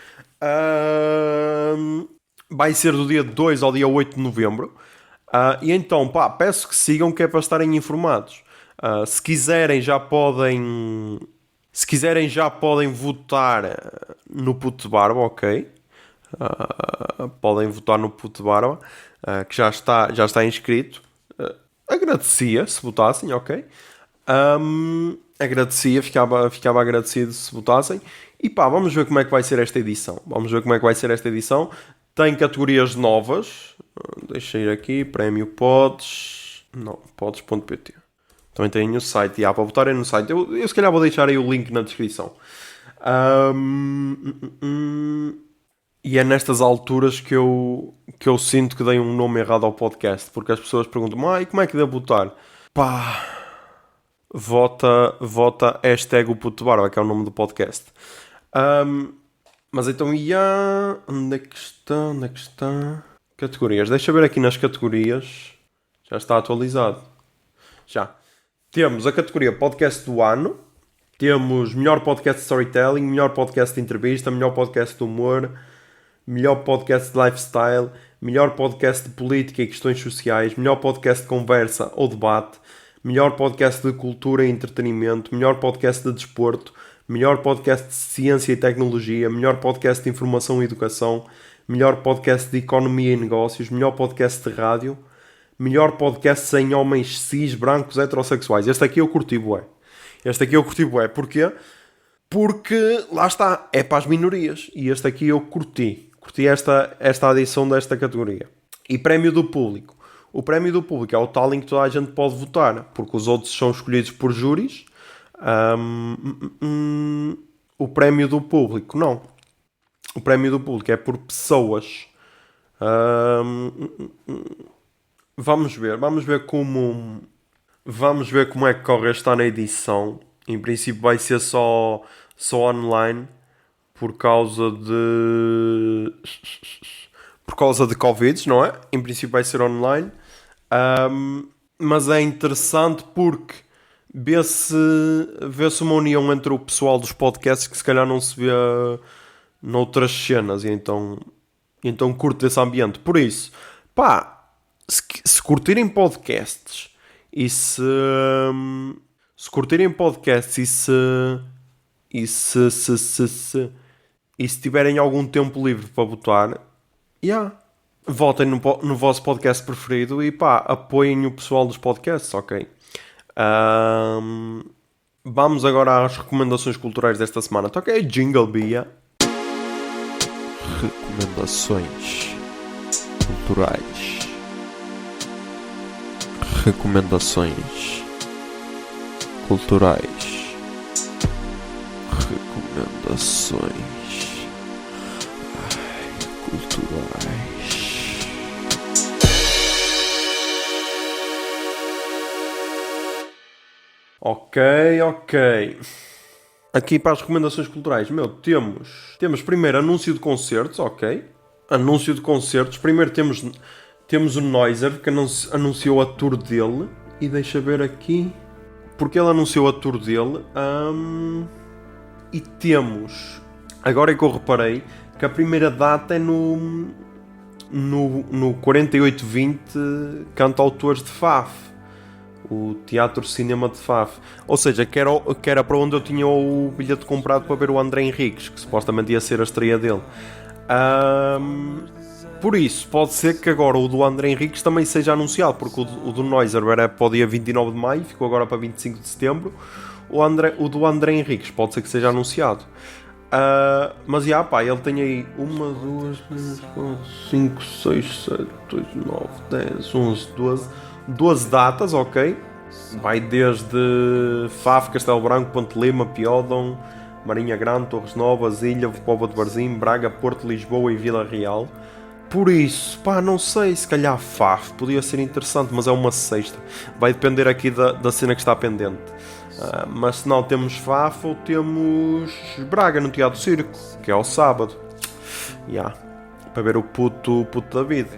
Vai ser do dia 2 ao dia 8 de novembro. E então, peço que sigam, que é para estarem informados. Se quiserem já podem votar no Puto de Barba, ok? Podem votar no Puto de Barba, que já está inscrito. Agradecia se votassem, ok? Agradecia, ficava agradecido se votassem. E vamos ver como é que vai ser esta edição. Tem categorias novas. Deixa eu ir aqui, Prémio Pods. Não, pods.pt. Também tem o site, para votarem no site. Eu se calhar vou deixar aí o link na descrição. E é nestas alturas que eu sinto que dei um nome errado ao podcast, porque as pessoas perguntam, e como é que devo votar? Vota hashtag o Puto de Barba, que é o nome do podcast. Mas então, onde é que está? Categorias, deixa eu ver aqui nas categorias. Já está atualizado. Já. Temos a categoria podcast do ano. Temos melhor podcast de storytelling, melhor podcast de entrevista, melhor podcast de humor, melhor podcast de lifestyle, melhor podcast de política e questões sociais, melhor podcast de conversa ou debate, melhor podcast de cultura e entretenimento, melhor podcast de desporto, melhor podcast de ciência e tecnologia, melhor podcast de informação e educação, melhor podcast de economia e negócios, melhor podcast de rádio, melhor podcast sem homens cis, brancos, heterossexuais. Este aqui eu curti bué. Porquê? Porque, lá está, é para as minorias. E este aqui eu curti. Curti esta adição desta categoria. E prémio do público. O prémio do público é o tal em que toda a gente pode votar, porque os outros são escolhidos por júris. O prémio do público, não. O prémio do público é por pessoas. Vamos ver como é que corre esta na edição. Em princípio vai ser só online por causa de Covid, não é? Em princípio vai ser online. Mas é interessante porque vê-se uma união entre o pessoal dos podcasts que se calhar não se vê noutras cenas, e então curto esse ambiente. Por isso, se curtirem podcasts e se tiverem algum tempo livre para votar, votem no vosso podcast preferido e apoiem o pessoal dos podcasts, ok? Vamos agora às recomendações culturais desta semana. Tá ok? Jingle Bia. Recomendações culturais. Recomendações culturais. Ok. Aqui para as recomendações culturais, temos primeiro anúncio de concertos, ok? Anúncio de concertos. Primeiro temos o Noiser, que anunciou a tour dele. E deixa ver aqui, porque ele anunciou a tour dele. E temos, agora é que eu reparei, que a primeira data é no 4820 Cantautores de Faf, o Teatro Cinema de Faf. Ou seja, que era para onde eu tinha o bilhete comprado para ver o André Henriques, que supostamente ia ser a estreia dele. Por isso, pode ser que agora o do André Henriques também seja anunciado, porque o do Noiser era para o dia 29 de maio, ficou agora para 25 de setembro. O do André Henriques pode ser que seja anunciado. Mas ele tem aí 1, 2, 3, 4, 5, 6, 7, 8, 9, 10, 11, 12 datas, ok? Vai desde Faf, Castelo Branco, Ponte Lima, Piódon, Marinha Grande, Torres Novas, Ilha, Póvoa de Varzim, Braga, Porto, Lisboa e Vila Real. Por isso, não sei, se calhar Faf podia ser interessante, mas é uma sexta. Vai depender aqui da cena que está pendente. Mas se não temos Fafo, temos Braga no Teatro Circo, que é ao sábado. Para ver o puto David.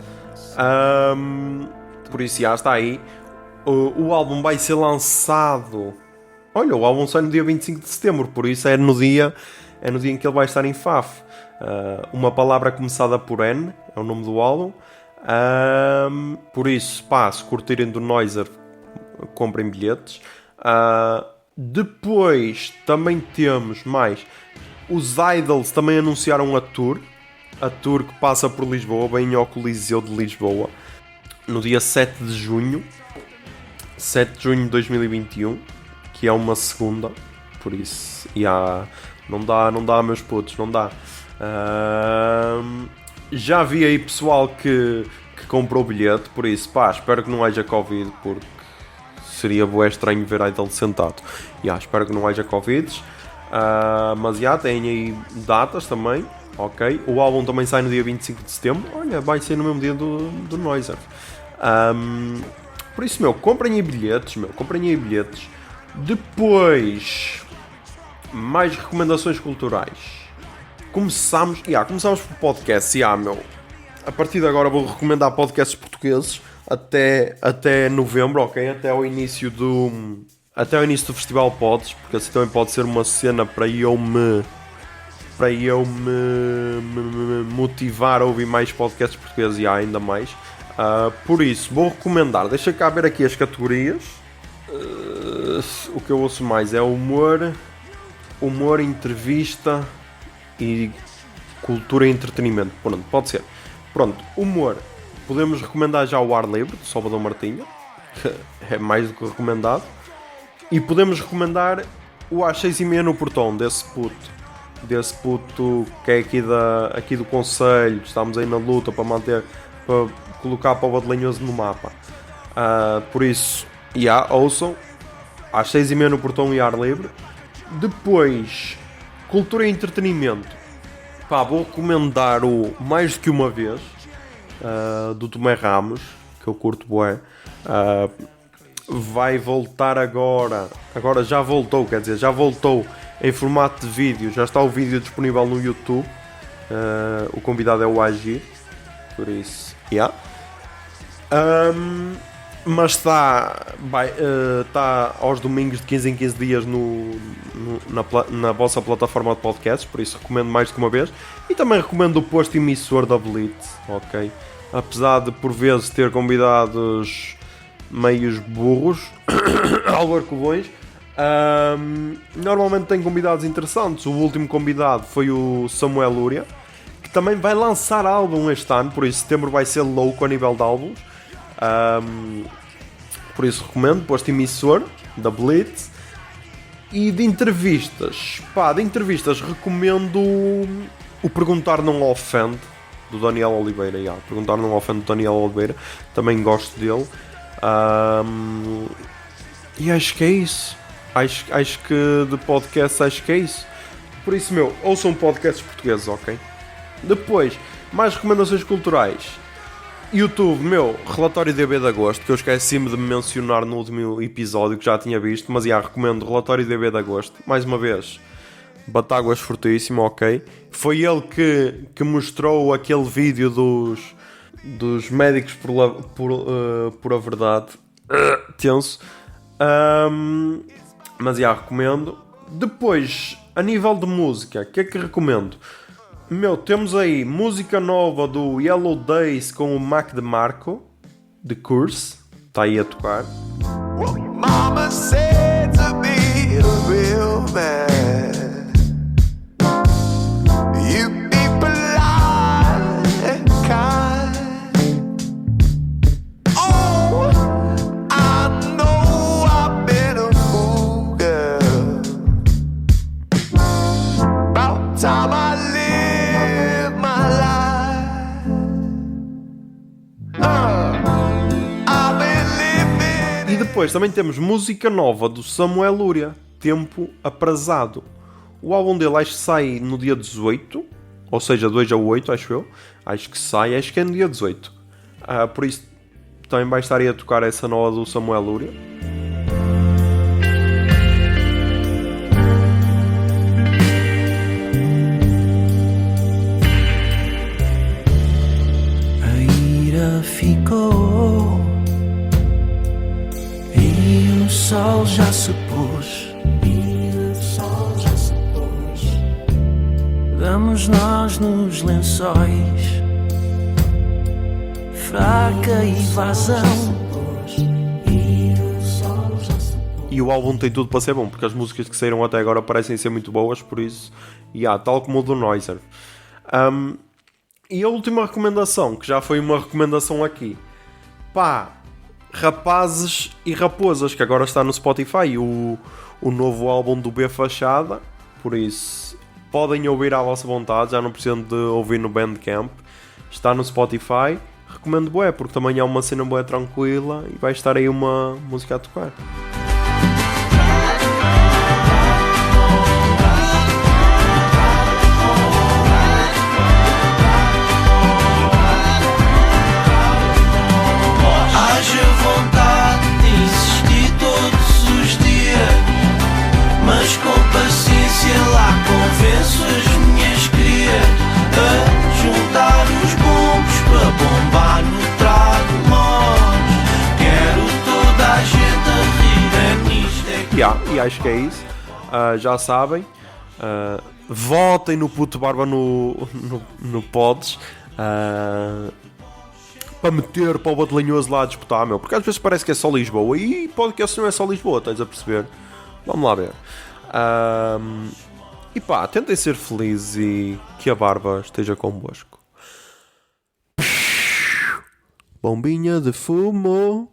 Por isso já está aí. O álbum vai ser lançado. Olha, o álbum sai no dia 25 de setembro, por isso é no dia em que ele vai estar em Faf. Uma palavra começada por N é o nome do álbum. Por isso, se curtirem do Noiser, comprem bilhetes. Depois também temos mais. Os Idols também anunciaram a tour que passa por Lisboa, bem ao Coliseu de Lisboa, no dia 7 de junho de 2021, que é uma segunda. Por isso, não dá meus putos, não dá. Já vi aí pessoal que comprou o bilhete, por isso, espero que não haja Covid, porque seria bué estranho ver Idol sentado. Espero que não haja Covid. Mas tem aí datas também, ok? O álbum também sai no dia 25 de setembro. Olha, vai ser no mesmo dia do Noiser. Por isso, comprem aí bilhetes, Depois, mais recomendações culturais. Começamos por podcast. A partir de agora vou recomendar podcasts portugueses até novembro, ok? Até ao início do Festival Pods, porque assim também pode ser uma cena para eu me motivar a ouvir mais podcasts portugueses e ainda mais. Por isso, vou recomendar. Deixa cá ver aqui as categorias. O que eu ouço mais é humor, entrevista e cultura e entretenimento. Pronto, pode ser. Pronto, humor. Podemos recomendar já o Ar Livre, de Salvador Martinha, que é mais do que recomendado. E podemos recomendar o Às 6:30 no Portão, desse puto que é aqui do Conselho. Estamos aí na luta para colocar a Póvoa de Lanhoso no mapa. Por isso, ouçam Às 6:30 no Portão e Ar Livre. Depois, cultura e entretenimento. Vou recomendar o Mais do que uma vez, do Tomé Ramos, que eu curto bué. Vai voltar agora já voltou em formato de vídeo, já está o vídeo disponível no YouTube. O convidado é o Agir, por isso, mas está aos domingos de 15 em 15 dias na vossa plataforma de podcasts, por isso recomendo mais do que uma vez. E também recomendo o posto emissor da Blitz, ok? Apesar de por vezes ter convidados meios burros, albarcovões, normalmente tem convidados interessantes. O último convidado foi o Samuel Lúria, que também vai lançar álbum este ano, por isso setembro vai ser louco a nível de álbuns. Por isso recomendo posto emissor da Blitz. E de entrevistas, recomendo o Perguntar Não Ofende, do Daniel Oliveira. Perguntar Não Ofende, do Daniel Oliveira, também gosto dele. E acho que é isso. Acho que de podcast é isso. Por isso, ouçam podcasts portugueses, ok? Depois, mais recomendações culturais. YouTube, relatório DB de agosto, que eu esqueci-me de mencionar no último episódio, que já tinha visto, mas recomendo relatório DB de agosto. Mais uma vez, Batáguas fortíssimo, ok? Foi ele que mostrou aquele vídeo dos médicos por a verdade. Tenso. Mas recomendo. Depois, a nível de música, o que é que recomendo? Temos aí música nova do Yellow Days com o Mac DeMarco, The Curse, está aí a tocar. Mama said to be a real man, you be polite and kind. Oh, I know I've been a fool, girl. About time I live my life. I've been living. E depois também temos música nova do Samuel Lúria, Tempo Aprazado. O álbum dele acho que sai no dia 18, ou seja, 2 a 8, acho eu. Acho que é no dia 18. Por isso também vai estar aí a tocar essa nova do Samuel Lúria. Somos nós nos lençóis, fraca evasão. E o álbum tem tudo para ser bom, porque as músicas que saíram até agora parecem ser muito boas, por isso, tal como o do Noiser. E a última recomendação, que já foi uma recomendação aqui, Rapazes e Raposas, que agora está no Spotify, o novo álbum do B Fachada, por isso podem ouvir à vossa vontade, já não precisam de ouvir no Bandcamp, está no Spotify, recomendo bué, porque também é uma cena bué tranquila e vai estar aí uma música a tocar. Haja vontade de insistir todos os dias, mas com paciência lá convenço as minhas crias a juntar os bombos para bombar no trago nós. Quero toda a gente a rir nisto. E acho que é isso. Já sabem, votem no Puto Barba no Pods. Para meter para o Badelinhoso lá a disputar, porque às vezes parece que é só Lisboa e podcast não é só Lisboa, estás a perceber? Vamos lá ver. Tentem ser felizes e que a barba esteja convosco. Bombinha de fumo.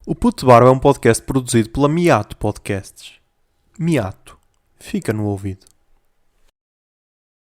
O Puto Barba é um podcast produzido pela Miato Podcasts. Miato. Fica no ouvido.